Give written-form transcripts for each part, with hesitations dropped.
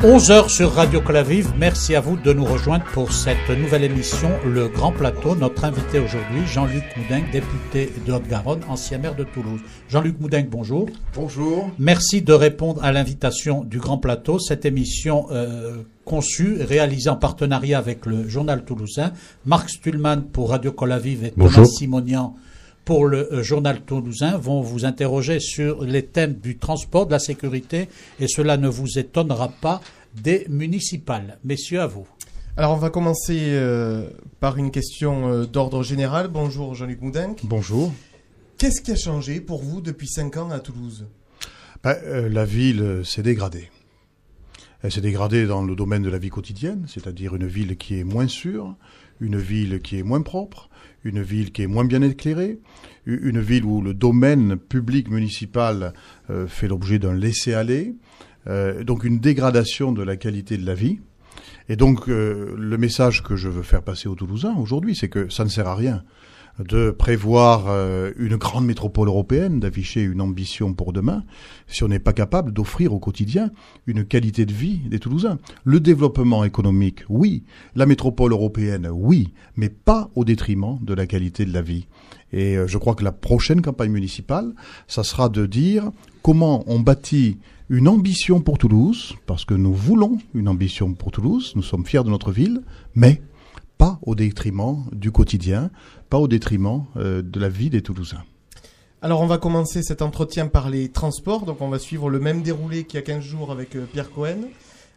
11h sur Radio Clavive, merci à vous de nous rejoindre pour cette nouvelle émission, Le Grand Plateau. Notre invité aujourd'hui, Jean-Luc Moudingue, député de Haute-Garonne, ancien maire de Toulouse. Jean-Luc Moudingue, bonjour. Bonjour. Merci de répondre à l'invitation du Grand Plateau. Cette émission conçue, réalisée en partenariat avec le Journal Toulousain. Marc Stulman pour Radio Clavive et Thomas Simonian pour le Journal Toulousain vont vous interroger sur les thèmes du transport, de la sécurité, et cela ne vous étonnera pas, des municipales. Messieurs, à vous. Alors on va commencer par une question d'ordre général. Bonjour Jean-Luc Moudingue. Bonjour. Qu'est-ce qui a changé pour vous depuis 5 ans à Toulouse ? La ville s'est dégradée. Elle s'est dégradée dans le domaine de la vie quotidienne, c'est-à-dire une ville qui est moins sûre, une ville qui est moins propre, une ville qui est moins bien éclairée, une ville où le domaine public municipal fait l'objet d'un laisser-aller, donc une dégradation de la qualité de la vie. Et donc le message que je veux faire passer aux Toulousains aujourd'hui, c'est que ça ne sert à rien de prévoir une grande métropole européenne, d'afficher une ambition pour demain, si on n'est pas capable d'offrir au quotidien une qualité de vie des Toulousains. Le développement économique, oui. La métropole européenne, oui. Mais pas au détriment de la qualité de la vie. Et je crois que la prochaine campagne municipale, ça sera de dire comment on bâtit une ambition pour Toulouse, parce que nous voulons une ambition pour Toulouse, nous sommes fiers de notre ville, mais pas au détriment du quotidien, pas au détriment de la vie des Toulousains. Alors on va commencer cet entretien par les transports, donc on va suivre le même déroulé qu'il y a 15 jours avec Pierre Cohen.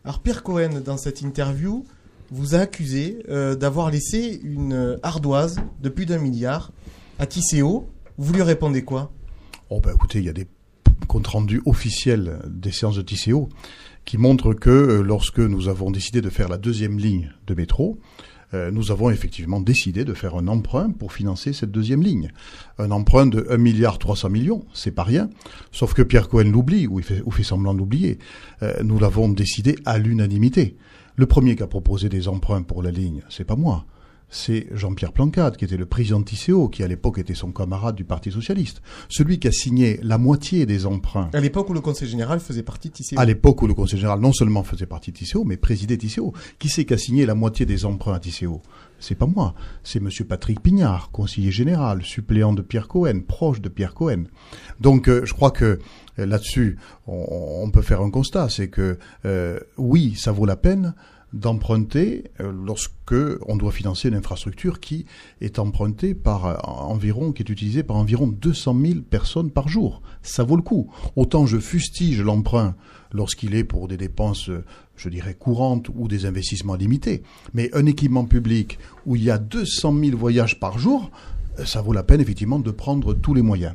Alors Pierre Cohen, dans cette interview, vous a accusé d'avoir laissé une ardoise de plus d'1 milliard à Tisséo. Vous lui répondez quoi ? Écoutez, il y a des comptes rendus officiels des séances de Tisséo qui montrent que lorsque nous avons décidé de faire la 2e ligne de métro, nous avons effectivement décidé de faire un emprunt pour financer cette 2e ligne. Un emprunt de 1,3 milliard, c'est pas rien. Sauf que Pierre Cohen l'oublie, ou fait semblant de l'oublier. Nous l'avons décidé à l'unanimité. Le premier qui a proposé des emprunts pour la ligne, c'est pas moi. C'est Jean-Pierre Plancade, qui était le président de Tisséo, qui à l'époque était son camarade du Parti Socialiste. Celui qui a signé la moitié des emprunts. À l'époque où le Conseil Général faisait partie de Tisséo. À l'époque où le Conseil Général non seulement faisait partie de Tisséo, mais présidait Tisséo. Qui c'est qui a signé la moitié des emprunts à Tisséo ? C'est pas moi. C'est monsieur Patrick Pignard, conseiller général, suppléant de Pierre Cohen, proche de Pierre Cohen. Donc, je crois que là-dessus, on peut faire un constat. C'est que, oui, ça vaut la peine d'emprunter lorsque on doit financer une infrastructure qui est empruntée qui est utilisée par environ 200 000 personnes par jour. Ça vaut le coup. Autant je fustige l'emprunt lorsqu'il est pour des dépenses, je dirais, courantes ou des investissements limités. Mais un équipement public où il y a 200 000 voyages par jour, ça vaut la peine effectivement de prendre tous les moyens.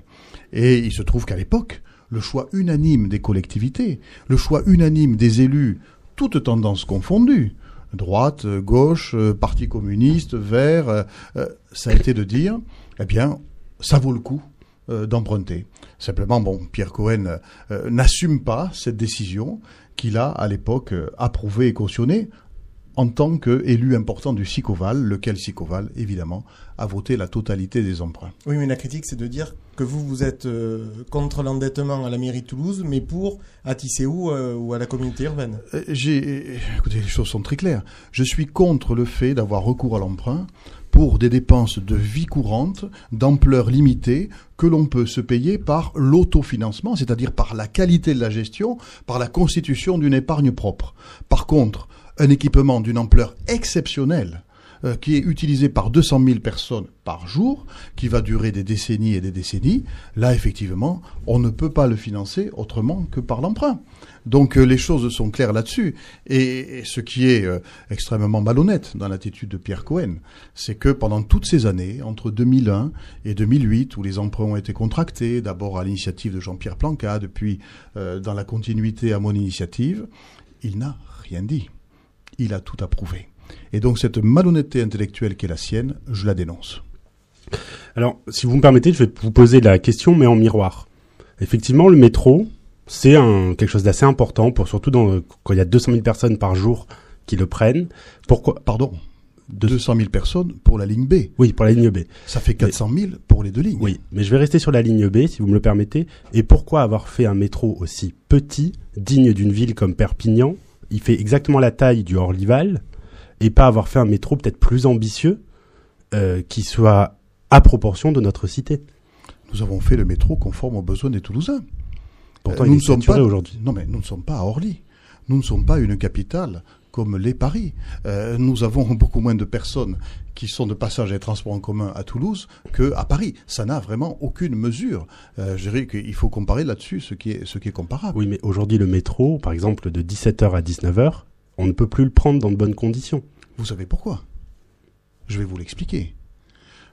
Et il se trouve qu'à l'époque, le choix unanime des collectivités, le choix unanime des élus, toutes tendances confondues, droite, gauche, parti communiste, vert, ça a été de dire, eh bien, ça vaut le coup d'emprunter. Simplement, Pierre Cohen n'assume pas cette décision qu'il a, à l'époque, approuvée et cautionnée en tant qu'élu important du Sicoval, lequel Sicoval, évidemment, a voté la totalité des emprunts. Oui, mais la critique, c'est de dire que vous êtes contre l'endettement à la mairie de Toulouse, mais pour à Tisséo ou à la communauté urbaine. Écoutez, les choses sont très claires. Je suis contre le fait d'avoir recours à l'emprunt pour des dépenses de vie courante, d'ampleur limitée, que l'on peut se payer par l'autofinancement, c'est-à-dire par la qualité de la gestion, par la constitution d'une épargne propre. Par contre, un équipement d'une ampleur exceptionnelle, qui est utilisé par 200 000 personnes par jour, qui va durer des décennies et des décennies, là, effectivement, on ne peut pas le financer autrement que par l'emprunt. Donc, les choses sont claires là-dessus. Et ce qui est extrêmement malhonnête dans l'attitude de Pierre Cohen, c'est que pendant toutes ces années, entre 2001 et 2008, où les emprunts ont été contractés, d'abord à l'initiative de Jean-Pierre Plancade, puis dans la continuité à mon initiative, il n'a rien dit. Il a tout approuvé. Et donc cette malhonnêteté intellectuelle qui est la sienne, je la dénonce. Alors, si vous me permettez, je vais vous poser la question, mais en miroir. Effectivement, le métro, c'est quelque chose d'assez important, surtout quand il y a 200 000 personnes par jour qui le prennent. Pourquoi ? Pardon, 200 000 personnes pour la ligne B. Oui, pour la ligne B. Ça fait 400 000 pour les 2 lignes. Oui, mais je vais rester sur la ligne B, si vous me le permettez. Et pourquoi avoir fait un métro aussi petit, digne d'une ville comme Perpignan ? il fait exactement la taille du Orlyval et pas avoir fait un métro peut-être plus ambitieux qui soit à proportion de notre cité. Nous avons fait le métro conforme aux besoins des Toulousains. Pourtant, il est saturé aujourd'hui. Non, mais nous ne sommes pas à Orly. Nous ne sommes pas une capitale comme l'est Paris. Nous avons beaucoup moins de personnes qui sont de passage et transport en commun à Toulouse qu'à Paris. Ça n'a vraiment aucune mesure. Je dirais qu'il faut comparer là-dessus ce qui est comparable. Oui, mais aujourd'hui, le métro, par exemple, de 17h à 19h, on ne peut plus le prendre dans de bonnes conditions. Vous savez pourquoi ? Je vais vous l'expliquer.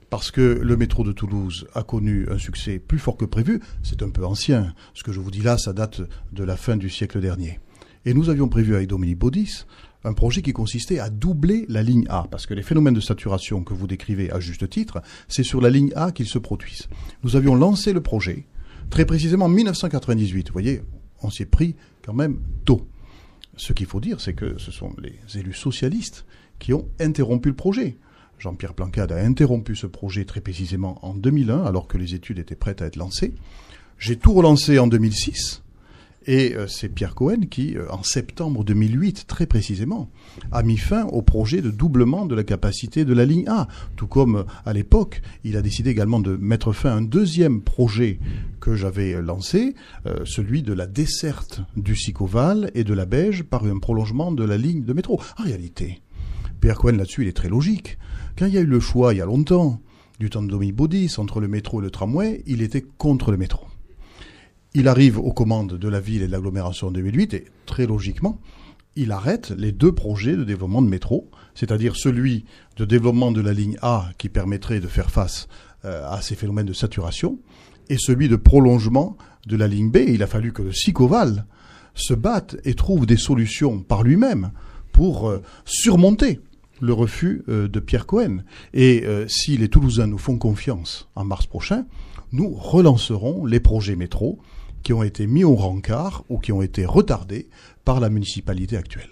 Parce que le métro de Toulouse a connu un succès plus fort que prévu. C'est un peu ancien. Ce que je vous dis là, ça date de la fin du siècle dernier. Et nous avions prévu avec Dominique Baudis un projet qui consistait à doubler la ligne A. Parce que les phénomènes de saturation que vous décrivez à juste titre, c'est sur la ligne A qu'ils se produisent. Nous avions lancé le projet, très précisément en 1998. Vous voyez, on s'y est pris quand même tôt. Ce qu'il faut dire, c'est que ce sont les élus socialistes qui ont interrompu le projet. Jean-Pierre Plancade a interrompu ce projet très précisément en 2001, alors que les études étaient prêtes à être lancées. J'ai tout relancé en 2006, et c'est Pierre Cohen qui, en septembre 2008, très précisément, a mis fin au projet de doublement de la capacité de la ligne A. Tout comme, à l'époque, il a décidé également de mettre fin à un deuxième projet que j'avais lancé, celui de la desserte du Sicoval et de la Beige par un prolongement de la ligne de métro. En réalité, Pierre Cohen, là-dessus, il est très logique. Quand il y a eu le choix, il y a longtemps, du temps de Dominique Baudis, entre le métro et le tramway, il était contre le métro. Il arrive aux commandes de la ville et de l'agglomération en 2008, et très logiquement, il arrête les deux projets de développement de métro, c'est-à-dire celui de développement de la ligne A, qui permettrait de faire face à ces phénomènes de saturation, et celui de prolongement de la ligne B. Et il a fallu que le Sicoval se batte et trouve des solutions par lui-même pour surmonter le refus de Pierre Cohen. Et si les Toulousains nous font confiance en mars prochain, nous relancerons les projets métro qui ont été mis au rencard ou qui ont été retardés par la municipalité actuelle.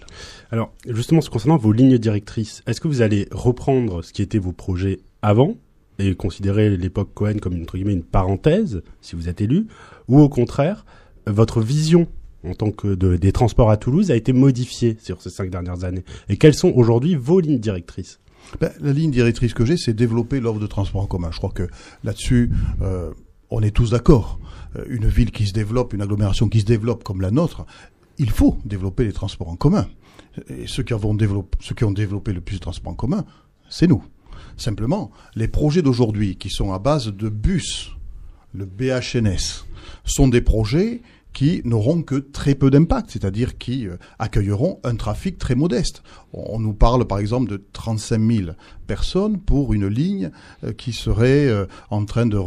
Alors, justement, concernant vos lignes directrices, est-ce que vous allez reprendre ce qui était vos projets avant et considérer l'époque Cohen comme entre guillemets une parenthèse, si vous êtes élu, ou au contraire, votre vision en tant que des transports à Toulouse a été modifiée sur ces 5 dernières années? Et quelles sont aujourd'hui vos lignes directrices? La ligne directrice que j'ai, c'est développer l'offre de transport en commun. Je crois que là-dessus, on est tous d'accord. Une ville qui se développe, une agglomération qui se développe comme la nôtre, il faut développer les transports en commun. Et ceux qui ont développé le plus de transports en commun, c'est nous. Simplement, les projets d'aujourd'hui qui sont à base de bus, le BHNS, sont des projets qui n'auront que très peu d'impact, c'est-à-dire qui accueilleront un trafic très modeste. On nous parle par exemple de 35 000 personnes pour une ligne qui serait en train de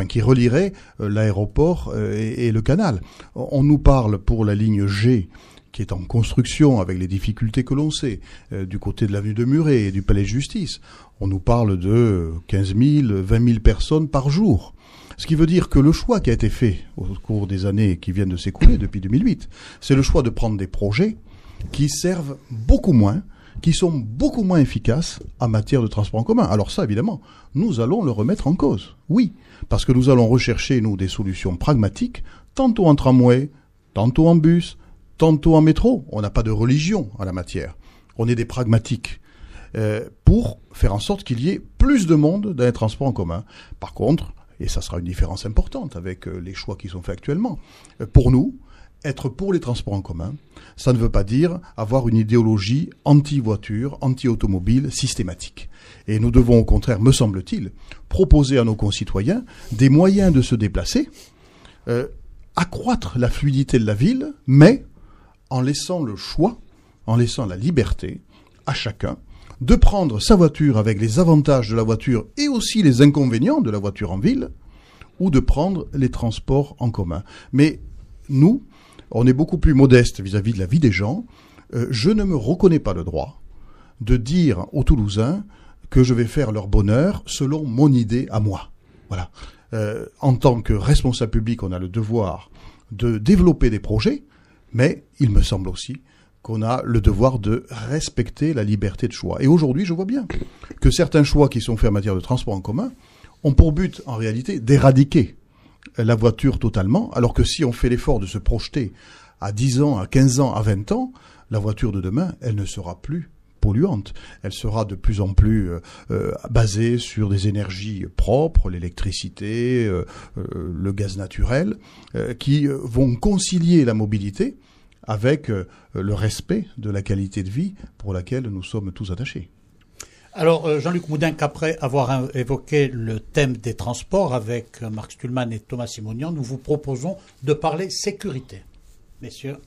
qui relierait l'aéroport et le canal. On nous parle pour la ligne G, qui est en construction avec les difficultés que l'on sait, du côté de l'avenue de Muret et du palais de justice. On nous parle de 15 000, 20 000 personnes par jour. Ce qui veut dire que le choix qui a été fait au cours des années qui viennent de s'écouler depuis 2008, c'est le choix de prendre des projets qui servent beaucoup moins, qui sont beaucoup moins efficaces en matière de transport en commun. Alors ça, évidemment, nous allons le remettre en cause. Oui, parce que nous allons rechercher, nous, des solutions pragmatiques, tantôt en tramway, tantôt en bus, tantôt en métro. On n'a pas de religion en la matière. On est des pragmatiques pour faire en sorte qu'il y ait plus de monde dans les transports en commun. Par contre, et ça sera une différence importante avec les choix qui sont faits actuellement, pour nous, être pour les transports en commun, ça ne veut pas dire avoir une idéologie anti-voiture, anti-automobile systématique. Et nous devons au contraire, me semble-t-il, proposer à nos concitoyens des moyens de se déplacer, accroître la fluidité de la ville, mais en laissant le choix, en laissant la liberté à chacun de prendre sa voiture avec les avantages de la voiture et aussi les inconvénients de la voiture en ville, ou de prendre les transports en commun. Mais nous, on est beaucoup plus modeste vis-à-vis de la vie des gens. Je ne me reconnais pas le droit de dire aux Toulousains que je vais faire leur bonheur selon mon idée à moi. Voilà. En tant que responsable public, on a le devoir de développer des projets, mais il me semble aussi qu'on a le devoir de respecter la liberté de choix. Et aujourd'hui, je vois bien que certains choix qui sont faits en matière de transport en commun ont pour but, en réalité, d'éradiquer la voiture totalement, alors que si on fait l'effort de se projeter à 10 ans, à 15 ans, à 20 ans, La voiture de demain, elle ne sera plus polluante. Elle sera de plus en plus basée sur des énergies propres, l'électricité, le gaz naturel, qui vont concilier la mobilité avec le respect de la qualité de vie pour laquelle nous sommes tous attachés. Alors, Jean-Luc Moudenc, après avoir évoqué le thème des transports avec Marc Stühlmann et Thomas Simonian, nous vous proposons de parler sécurité. Messieurs.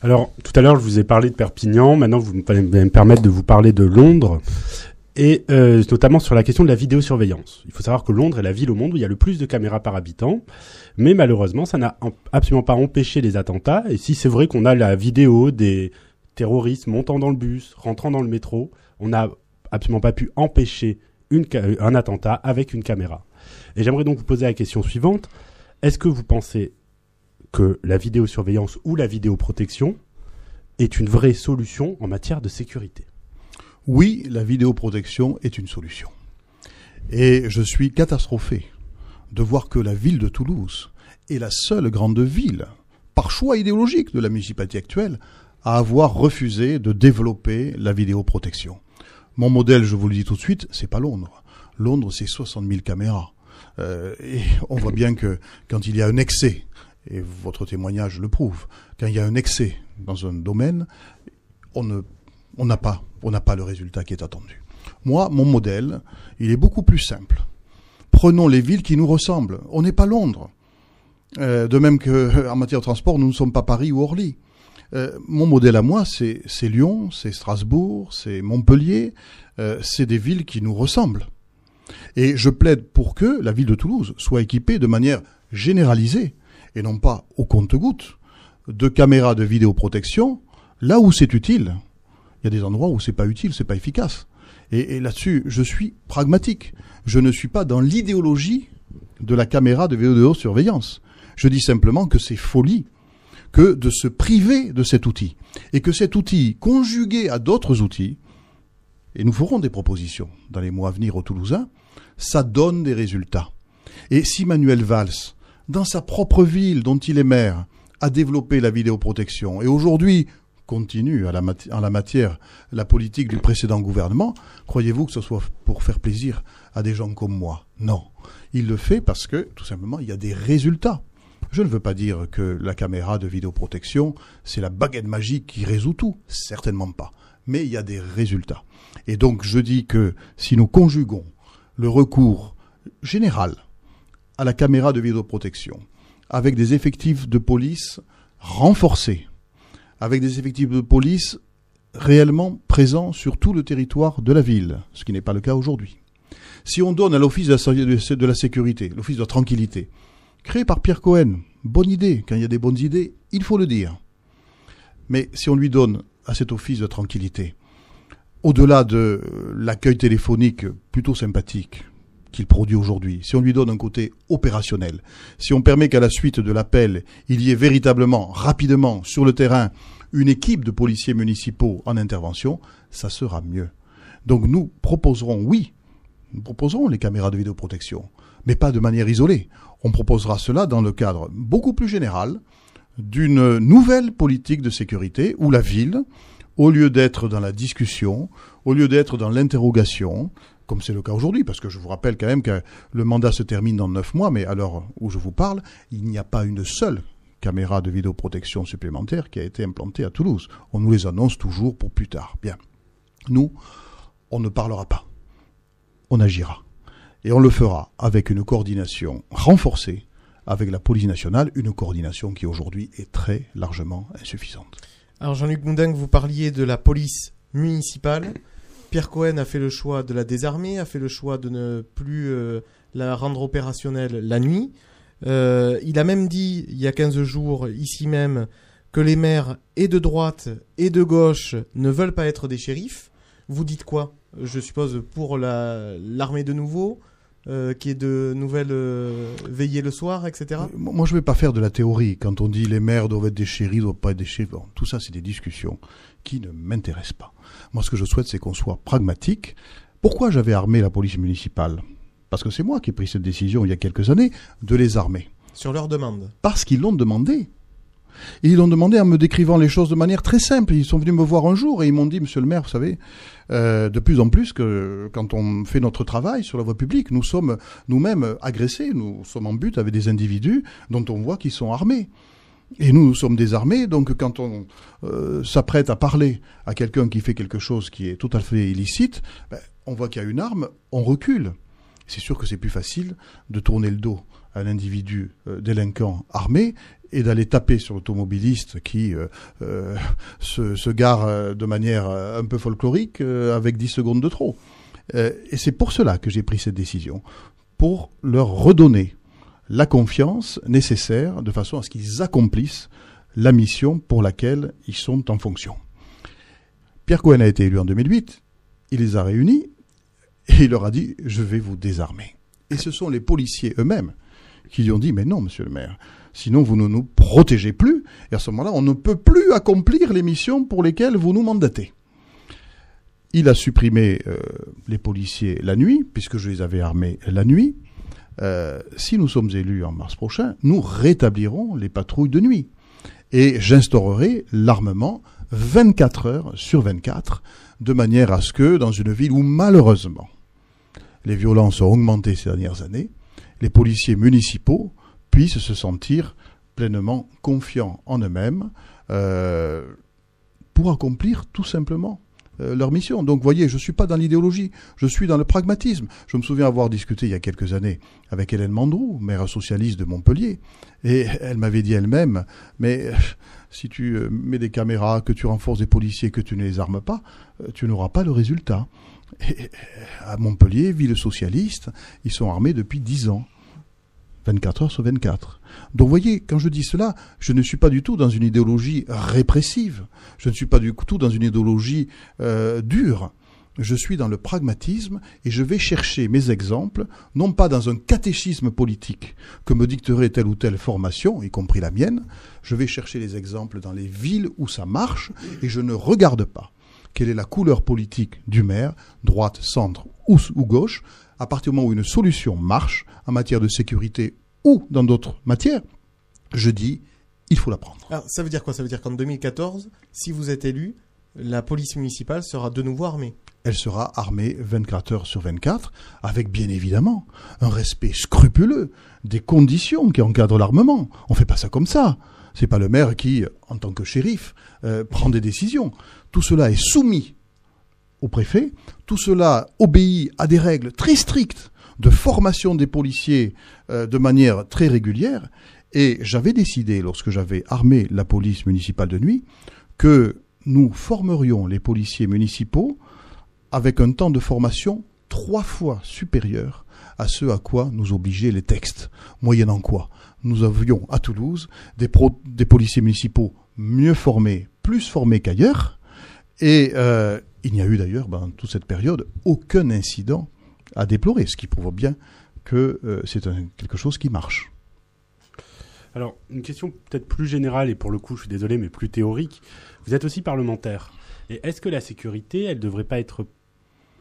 Alors, tout à l'heure, je vous ai parlé de Perpignan. Maintenant, vous allez me permettre de vous parler de Londres. Et notamment sur la question de la vidéosurveillance. Il faut savoir que Londres est la ville au monde où il y a le plus de caméras par habitant. Mais malheureusement, ça n'a absolument pas empêché les attentats. Et si c'est vrai qu'on a la vidéo des terroristes montant dans le bus, rentrant dans le métro, on n'a absolument pas pu empêcher un attentat avec une caméra. Et j'aimerais donc vous poser la question suivante. Est-ce que vous pensez que la vidéosurveillance ou la vidéoprotection est une vraie solution en matière de sécurité ? Oui, la vidéoprotection est une solution. Et je suis catastrophé de voir que la ville de Toulouse est la seule grande ville, par choix idéologique de la municipalité actuelle, à avoir refusé de développer la vidéoprotection. Mon modèle, je vous le dis tout de suite, c'est pas Londres. Londres, c'est 60 000 caméras. Et on voit bien que quand il y a un excès, et votre témoignage le prouve, quand il y a un excès dans un domaine, on n'a pas le résultat qui est attendu. Moi, mon modèle, il est beaucoup plus simple. Prenons les villes qui nous ressemblent. On n'est pas Londres. De même qu'en matière de transport, nous ne sommes pas Paris ou Orly. Mon modèle à moi, c'est Lyon, c'est Strasbourg, c'est Montpellier. C'est des villes qui nous ressemblent. Et je plaide pour que la ville de Toulouse soit équipée de manière généralisée, et non pas au compte-gouttes, de caméras de vidéoprotection, là où c'est utile. Il y a des endroits où c'est pas utile, c'est pas efficace. Et là-dessus, je suis pragmatique. Je ne suis pas dans l'idéologie de la caméra de vidéosurveillance. Je dis simplement que c'est folie que de se priver de cet outil. Et que cet outil, conjugué à d'autres outils, et nous ferons des propositions dans les mois à venir aux Toulousains, ça donne des résultats. Et si Manuel Valls, dans sa propre ville dont il est maire, a développé la vidéoprotection, et aujourd'hui continue en la matière la politique du précédent gouvernement, croyez-vous que ce soit pour faire plaisir à des gens comme moi? Non. Il le fait parce que, tout simplement, il y a des résultats. Je ne veux pas dire que la caméra de vidéoprotection, c'est la baguette magique qui résout tout. Certainement pas. Mais il y a des résultats. Et donc, je dis que si nous conjuguons le recours général à la caméra de vidéoprotection avec des effectifs de police renforcés, avec des effectifs de police réellement présents sur tout le territoire de la ville, ce qui n'est pas le cas aujourd'hui. Si on donne à l'Office de la sécurité, l'Office de la tranquillité, créé par Pierre Cohen, bonne idée, quand il y a des bonnes idées, il faut le dire. Mais si on lui donne à cet Office de tranquillité, au-delà de l'accueil téléphonique plutôt sympathique qu'il produit aujourd'hui, si on lui donne un côté opérationnel, si on permet qu'à la suite de l'appel, il y ait véritablement, rapidement, sur le terrain, une équipe de policiers municipaux en intervention, ça sera mieux. Donc nous proposerons, oui, nous proposerons les caméras de vidéoprotection, mais pas de manière isolée. On proposera cela dans le cadre beaucoup plus général d'une nouvelle politique de sécurité où la ville, au lieu d'être dans la discussion, au lieu d'être dans l'interrogation, comme c'est le cas aujourd'hui, parce que je vous rappelle quand même que le mandat se termine dans 9 mois, mais à l'heure où je vous parle, il n'y a pas une seule caméra de vidéoprotection supplémentaire qui a été implantée à Toulouse. On nous les annonce toujours pour plus tard. Bien. Nous, on ne parlera pas. On agira. Et on le fera avec une coordination renforcée avec la police nationale, une coordination qui aujourd'hui est très largement insuffisante. Alors Jean-Luc Moudenc, vous parliez de la police municipale. Pierre Cohen a fait le choix de la désarmer, a fait le choix de ne plus la rendre opérationnelle la nuit. Il a même dit, il y a 15 jours, ici même, que les maires et de droite et de gauche ne veulent pas être des shérifs. Vous dites quoi? Je suppose pour l'armée de nouveau, qui est de nouvelles veillées le soir, etc. Moi, je ne vais pas faire de la théorie. Quand on dit les maires doivent être des shérifs, doivent pas être des shérifs, bon, tout ça, c'est des discussions qui ne m'intéressent pas. Moi, ce que je souhaite, c'est qu'on soit pragmatique. Pourquoi j'avais armé la police municipale? Parce que c'est moi qui ai pris cette décision il y a quelques années de les armer. Sur leur demande. Parce qu'ils l'ont demandé. Et ils ont demandé en me décrivant les choses de manière très simple. Ils sont venus me voir un jour et ils m'ont dit, monsieur le maire, vous savez, de plus en plus que quand on fait notre travail sur la voie publique, nous sommes nous-mêmes agressés, nous sommes en but avec des individus dont on voit qu'ils sont armés. Et nous sommes désarmés, donc quand on s'apprête à parler à quelqu'un qui fait quelque chose qui est tout à fait illicite, on voit qu'il y a une arme, on recule. C'est sûr que c'est plus facile de tourner le dos à un individu délinquant armé et d'aller taper sur l'automobiliste qui se gare de manière un peu folklorique avec 10 secondes de trop. Et c'est pour cela que j'ai pris cette décision, pour leur redonner la confiance nécessaire de façon à ce qu'ils accomplissent la mission pour laquelle ils sont en fonction. Pierre Cohen a été élu en 2008, il les a réunis et il leur a dit « je vais vous désarmer ». Et ce sont les policiers eux-mêmes qui lui ont dit « mais non, monsieur le maire, sinon vous ne nous protégez plus et à ce moment-là, on ne peut plus accomplir les missions pour lesquelles vous nous mandatez ». Il a supprimé les policiers la nuit, puisque je les avais armés la nuit. Si nous sommes élus en mars prochain, nous rétablirons les patrouilles de nuit. Et j'instaurerai l'armement 24 heures sur 24, de manière à ce que, dans une ville où malheureusement les violences ont augmenté ces dernières années, les policiers municipaux puissent se sentir pleinement confiants en eux-mêmes pour accomplir tout simplement leur mission. Donc, vous voyez, je ne suis pas dans l'idéologie, je suis dans le pragmatisme. Je me souviens avoir discuté il y a quelques années avec Hélène Mandroux, maire socialiste de Montpellier, et elle m'avait dit elle-même, mais si tu mets des caméras, que tu renforces des policiers, que tu ne les armes pas, tu n'auras pas le résultat. Et à Montpellier, ville socialiste, ils sont armés depuis 10 ans. 24 heures sur 24. Donc vous voyez, quand je dis cela, je ne suis pas du tout dans une idéologie répressive. Je ne suis pas du tout dans une idéologie dure. Je suis dans le pragmatisme et je vais chercher mes exemples, non pas dans un catéchisme politique que me dicterait telle ou telle formation, y compris la mienne. Je vais chercher les exemples dans les villes où ça marche et je ne regarde pas quelle est la couleur politique du maire, droite, centre ou gauche. À partir du moment où une solution marche en matière de sécurité ou dans d'autres matières, je dis, il faut la prendre. Alors, ça veut dire quoi? Ça veut dire qu'en 2014, si vous êtes élu, la police municipale sera de nouveau armée? Elle sera armée 24 heures sur 24, avec bien évidemment un respect scrupuleux des conditions qui encadrent l'armement. On ne fait pas ça comme ça. C'est pas le maire qui, en tant que shérif, prend des décisions. Tout cela est soumis au préfet. Tout cela obéit à des règles très strictes de formation des policiers de manière très régulière. Et j'avais décidé, lorsque j'avais armé la police municipale de nuit, que nous formerions les policiers municipaux avec un temps de formation 3 fois supérieur à ce à quoi nous obligeaient les textes. Moyennant quoi, nous avions à Toulouse des policiers municipaux mieux formés, plus formés qu'ailleurs. Et il n'y a eu d'ailleurs, dans toute cette période, aucun incident à déplorer, ce qui prouve bien que c'est quelque chose qui marche. Alors, une question peut-être plus générale, et pour le coup, je suis désolé, mais plus théorique. Vous êtes aussi parlementaire. Et est-ce que la sécurité, elle ne devrait pas être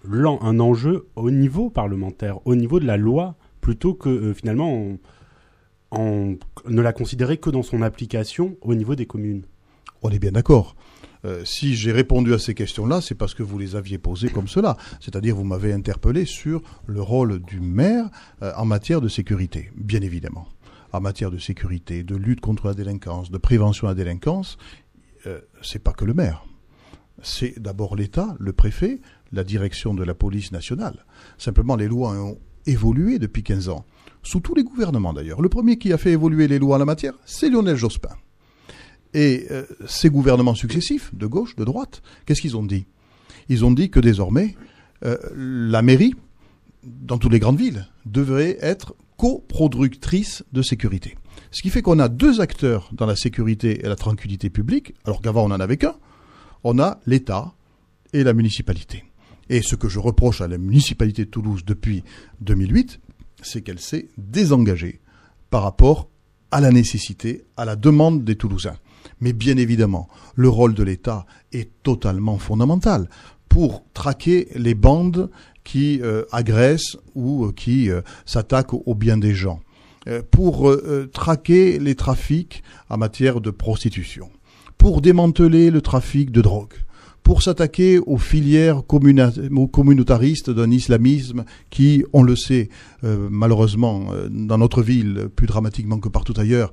un enjeu au niveau parlementaire, au niveau de la loi, plutôt que finalement on ne la considérer que dans son application au niveau des communes? On est bien d'accord. Si j'ai répondu à ces questions-là, c'est parce que vous les aviez posées comme cela. C'est-à-dire, vous m'avez interpellé sur le rôle du maire en matière de sécurité, bien évidemment. En matière de sécurité, de lutte contre la délinquance, de prévention de la délinquance, c'est pas que le maire. C'est d'abord l'État, le préfet, la direction de la police nationale. Simplement, les lois ont évolué depuis 15 ans, sous tous les gouvernements d'ailleurs. Le premier qui a fait évoluer les lois en la matière, c'est Lionel Jospin. Et ces gouvernements successifs, de gauche, de droite, qu'est-ce qu'ils ont dit? Ils ont dit que désormais, la mairie, dans toutes les grandes villes, devrait être coproductrice de sécurité. Ce qui fait qu'on a 2 acteurs dans la sécurité et la tranquillité publique, alors qu'avant on n'en avait qu'un. On a l'État et la municipalité. Et ce que je reproche à la municipalité de Toulouse depuis 2008, c'est qu'elle s'est désengagée par rapport à la nécessité, à la demande des Toulousains. Mais bien évidemment, le rôle de l'État est totalement fondamental pour traquer les bandes qui agressent ou qui s'attaquent aux biens des gens. pour traquer les trafics en matière de prostitution, pour démanteler le trafic de drogue, pour s'attaquer aux filières communautaristes d'un islamisme qui, on le sait, malheureusement, dans notre ville, plus dramatiquement que partout ailleurs,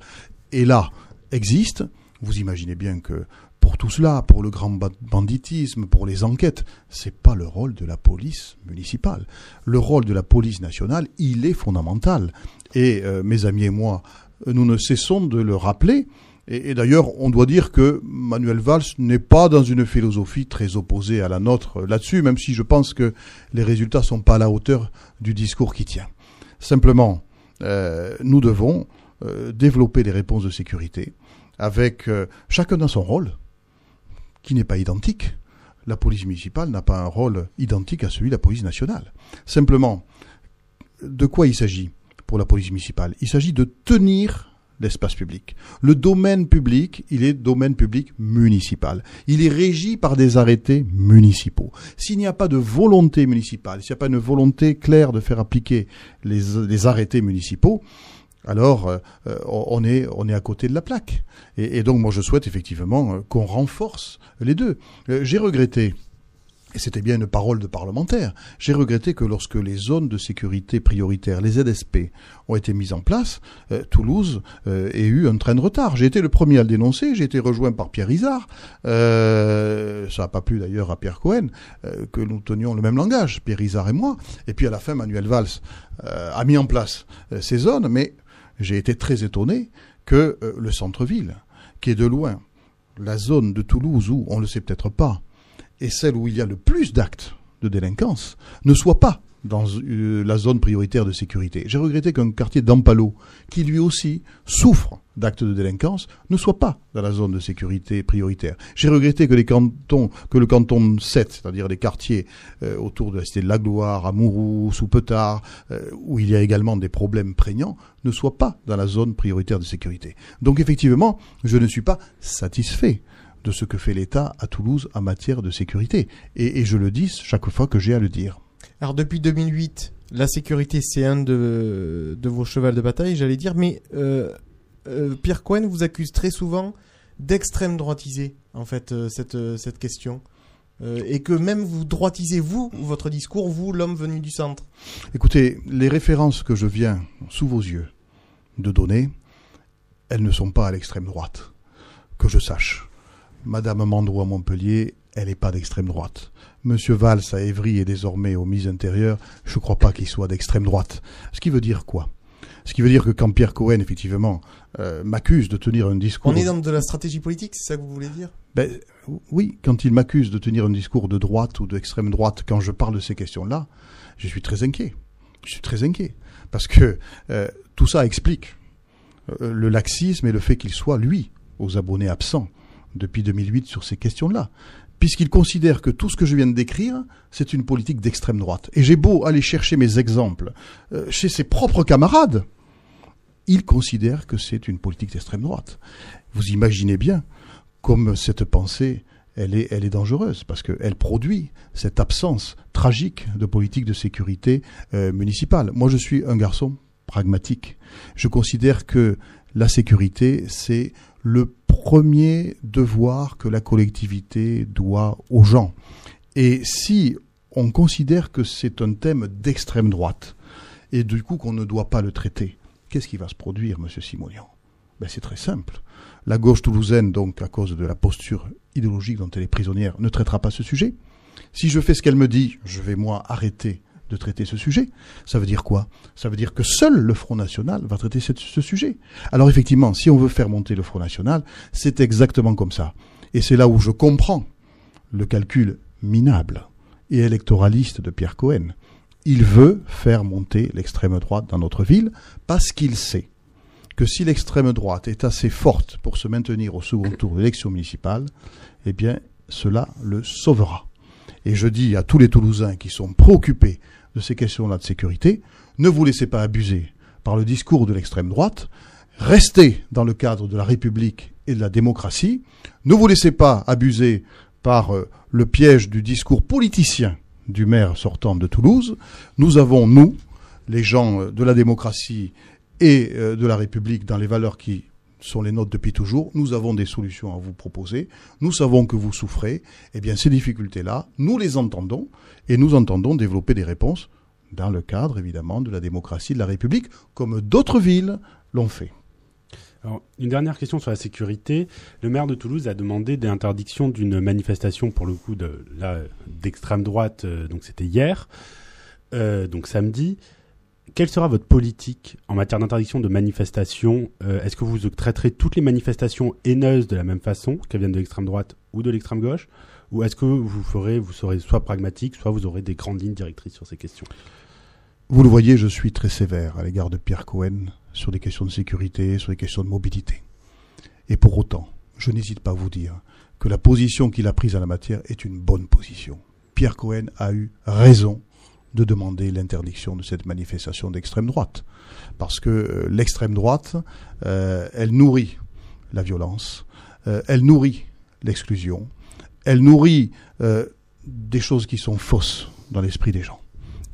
et là, existe. Vous imaginez bien que pour tout cela, pour le grand banditisme, pour les enquêtes, c'est pas le rôle de la police municipale. Le rôle de la police nationale, il est fondamental. Et mes amis et moi, nous ne cessons de le rappeler. Et d'ailleurs, on doit dire que Manuel Valls n'est pas dans une philosophie très opposée à la nôtre là-dessus, même si je pense que les résultats sont pas à la hauteur du discours qui tient. Simplement, nous devons développer des réponses de sécurité avec chacun dans son rôle, qui n'est pas identique. La police municipale n'a pas un rôle identique à celui de la police nationale. Simplement, de quoi il s'agit pour la police municipale? Il s'agit de tenir l'espace public. Le domaine public, il est domaine public municipal. Il est régi par des arrêtés municipaux. S'il n'y a pas de volonté municipale, s'il n'y a pas une volonté claire de faire appliquer les arrêtés municipaux, alors on est à côté de la plaque. Et donc moi je souhaite effectivement qu'on renforce les deux. J'ai regretté, et c'était bien une parole de parlementaire, j'ai regretté que lorsque les zones de sécurité prioritaires, les ZSP, ont été mises en place, Toulouse ait eu un train de retard. J'ai été le premier à le dénoncer, j'ai été rejoint par Pierre Izard, ça n'a pas plu d'ailleurs à Pierre Cohen, que nous tenions le même langage, Pierre Izard et moi, et puis à la fin Manuel Valls a mis en place ces zones, mais j'ai été très étonné que le centre-ville, qui est de loin la zone de Toulouse où, on ne le sait peut-être pas, et celle où il y a le plus d'actes de délinquance, ne soit pas dans la zone prioritaire de sécurité. J'ai regretté qu'un quartier d'Ampalo, qui lui aussi souffre d'actes de délinquance, ne soit pas dans la zone de sécurité prioritaire. J'ai regretté que le canton 7, c'est-à-dire les quartiers autour de la cité de la Gloire, à Mouroux, sous Petard, où il y a également des problèmes prégnants, ne soient pas dans la zone prioritaire de sécurité. Donc effectivement, je ne suis pas satisfait de ce que fait l'État à Toulouse en matière de sécurité. Et je le dis chaque fois que j'ai à le dire. Alors depuis 2008, la sécurité c'est un de vos chevals de bataille, j'allais dire, mais Pierre Cohen vous accuse très souvent d'extrême droitiser en fait cette question. Et que même vous droitisez votre discours, vous, l'homme venu du centre. Écoutez, les références que je viens, sous vos yeux, de donner, elles ne sont pas à l'extrême droite, que je sache. Madame Mandreau à Montpellier, elle n'est pas d'extrême droite. Monsieur Valls à Évry et désormais aux mises intérieures, je ne crois pas qu'il soit d'extrême droite. Ce qui veut dire quoi? Ce qui veut dire que quand Pierre Cohen, effectivement, m'accuse de tenir un discours... On est dans de la stratégie politique, c'est ça que vous voulez dire? Oui, quand il m'accuse de tenir un discours de droite ou d'extrême droite, quand je parle de ces questions-là, je suis très inquiet. Je suis très inquiet. Parce que tout ça explique le laxisme et le fait qu'il soit, lui, aux abonnés absents depuis 2008 sur ces questions-là. Puisqu'il considère que tout ce que je viens de décrire, c'est une politique d'extrême droite. Et j'ai beau aller chercher mes exemples chez ses propres camarades, il considère que c'est une politique d'extrême droite. Vous imaginez bien comme cette pensée, elle est dangereuse, parce qu'elle produit cette absence tragique de politique de sécurité municipale. Moi, je suis un garçon pragmatique. Je considère que la sécurité, c'est le premier devoir que la collectivité doit aux gens. Et si on considère que c'est un thème d'extrême droite, et du coup qu'on ne doit pas le traiter, qu'est-ce qui va se produire, monsieur Simonian? C'est très simple. La gauche toulousaine, donc, à cause de la posture idéologique dont elle est prisonnière, ne traitera pas ce sujet. Si je fais ce qu'elle me dit, je vais, moi, arrêter de traiter ce sujet. Ça veut dire quoi? Ça veut dire que seul le Front National va traiter ce sujet. Alors effectivement, si on veut faire monter le Front National, c'est exactement comme ça. Et c'est là où je comprends le calcul minable et électoraliste de Pierre Cohen. Il veut faire monter l'extrême droite dans notre ville parce qu'il sait que si l'extrême droite est assez forte pour se maintenir au second tour de l'élection municipale, eh bien, cela le sauvera. Et je dis à tous les Toulousains qui sont préoccupés de ces questions-là de sécurité, ne vous laissez pas abuser par le discours de l'extrême droite, restez dans le cadre de la République et de la démocratie, ne vous laissez pas abuser par le piège du discours politicien du maire sortant de Toulouse. Nous avons, nous, les gens de la démocratie et de la République dans les valeurs qui sont les nôtres depuis toujours, nous avons des solutions à vous proposer. Nous savons que vous souffrez. Eh bien, ces difficultés-là, nous les entendons et nous entendons développer des réponses dans le cadre, évidemment, de la démocratie de la République, comme d'autres villes l'ont fait. Alors, une dernière question sur la sécurité. Le maire de Toulouse a demandé l'interdiction d'une manifestation, pour le coup, d'extrême droite, donc c'était hier, donc samedi. Quelle sera votre politique en matière d'interdiction de manifestations ? Est-ce que vous traiterez toutes les manifestations haineuses de la même façon, qu'elles viennent de l'extrême droite ou de l'extrême gauche ? Ou est-ce que vous serez soit pragmatique, soit vous aurez des grandes lignes directrices sur ces questions ? Vous le voyez, je suis très sévère à l'égard de Pierre Cohen sur des questions de sécurité, sur des questions de mobilité. Et pour autant, je n'hésite pas à vous dire que la position qu'il a prise en la matière est une bonne position. Pierre Cohen a eu raison de demander l'interdiction de cette manifestation d'extrême droite. Parce que l'extrême droite, elle nourrit la violence, elle nourrit l'exclusion, elle nourrit des choses qui sont fausses dans l'esprit des gens.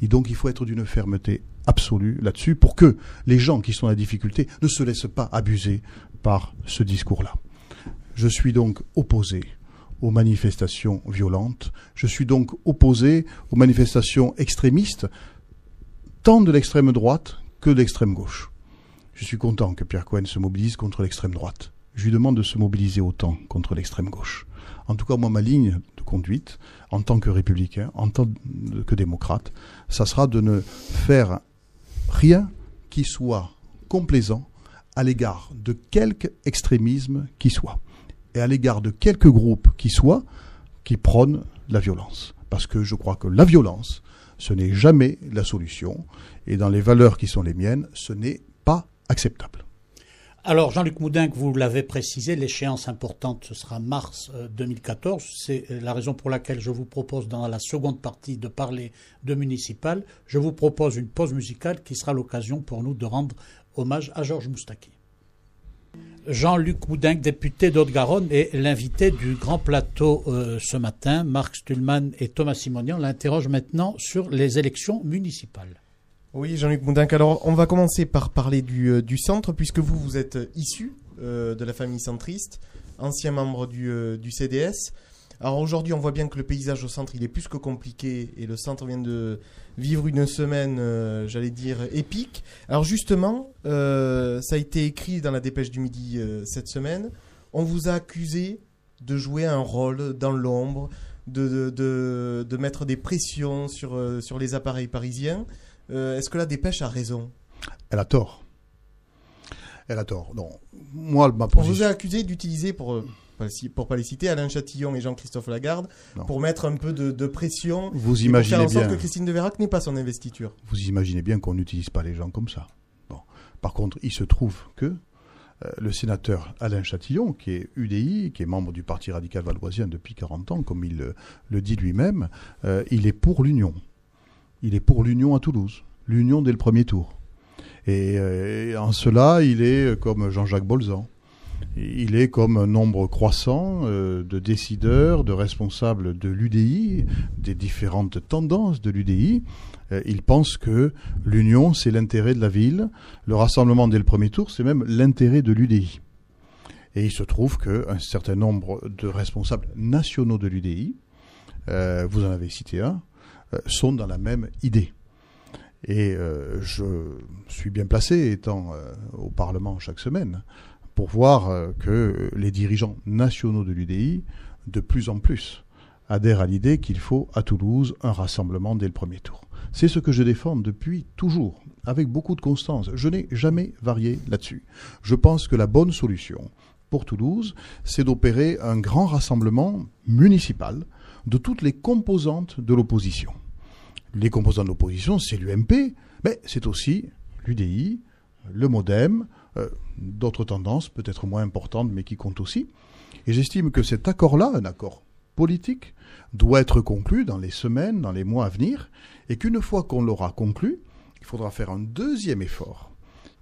Et donc il faut être d'une fermeté absolue là-dessus pour que les gens qui sont en difficulté ne se laissent pas abuser par ce discours-là. Je suis donc opposé aux manifestations violentes. Je suis donc opposé aux manifestations extrémistes, tant de l'extrême droite que de l'extrême gauche. Je suis content que Pierre Cohen se mobilise contre l'extrême droite. Je lui demande de se mobiliser autant contre l'extrême gauche. En tout cas, moi, ma ligne de conduite, en tant que républicain, en tant que démocrate, ça sera de ne faire rien qui soit complaisant à l'égard de quelque extrémisme qui soit. Et à l'égard de quelques groupes qui prônent la violence. Parce que je crois que la violence, ce n'est jamais la solution. Et dans les valeurs qui sont les miennes, ce n'est pas acceptable. Alors, Jean-Luc Moudenc, vous l'avez précisé, l'échéance importante, ce sera mars 2014. C'est la raison pour laquelle je vous propose, dans la seconde partie, de parler de municipal. Je vous propose une pause musicale qui sera l'occasion pour nous de rendre hommage à Georges Moustaki. Jean-Luc Moudenc, député d'Haute-Garonne, est l'invité du grand plateau ce matin. Marc Stulman et Thomas Simonian l'interrogent maintenant sur les élections municipales. Oui, Jean-Luc Moudenc. Alors, on va commencer par parler du centre, puisque vous êtes issu de la famille centriste, ancien membre du CDS. Alors aujourd'hui, on voit bien que le paysage au centre, il est plus que compliqué, et le centre vient de vivre une semaine, j'allais dire, épique. Alors justement, ça a été écrit dans la Dépêche du Midi cette semaine. On vous a accusé de jouer un rôle dans l'ombre, de mettre des pressions sur les appareils parisiens. Est-ce que la Dépêche a raison ? Elle a tort. Elle a tort. Non. Moi, ma position... On vous a accusé d'utiliser, pour pas les citer, Alain Chatillon et Jean-Christophe Lagarde, pour mettre un peu de pression. Vous imaginez pour faire en sorte bien que Christine de Vérac n'ait pas son investiture. Vous imaginez bien qu'on n'utilise pas les gens comme ça. Bon. Par contre, il se trouve que le sénateur Alain Chatillon, qui est UDI, qui est membre du Parti radical valoisien depuis 40 ans, comme il le dit lui-même, il est pour l'union. Il est pour l'union à Toulouse. L'union dès le premier tour. Et en cela, il est comme Jean-Jacques Bolzan. Il est comme un nombre croissant de décideurs, de responsables de l'UDI, des différentes tendances de l'UDI. Il pense que l'union, c'est l'intérêt de la ville. Le rassemblement dès le premier tour, c'est même l'intérêt de l'UDI. Et il se trouve qu'un certain nombre de responsables nationaux de l'UDI, vous en avez cité un, sont dans la même idée. Et je suis bien placé, étant au Parlement chaque semaine, pour voir que les dirigeants nationaux de l'UDI, de plus en plus, adhèrent à l'idée qu'il faut à Toulouse un rassemblement dès le premier tour. C'est ce que je défends depuis toujours, avec beaucoup de constance. Je n'ai jamais varié là-dessus. Je pense que la bonne solution pour Toulouse, c'est d'opérer un grand rassemblement municipal de toutes les composantes de l'opposition. Les composantes de l'opposition, c'est l'UMP, mais c'est aussi l'UDI, le MoDem, d'autres tendances peut-être moins importantes, mais qui comptent aussi. Et j'estime que cet accord-là, un accord politique, doit être conclu dans les semaines, dans les mois à venir, et qu'une fois qu'on l'aura conclu, il faudra faire un deuxième effort,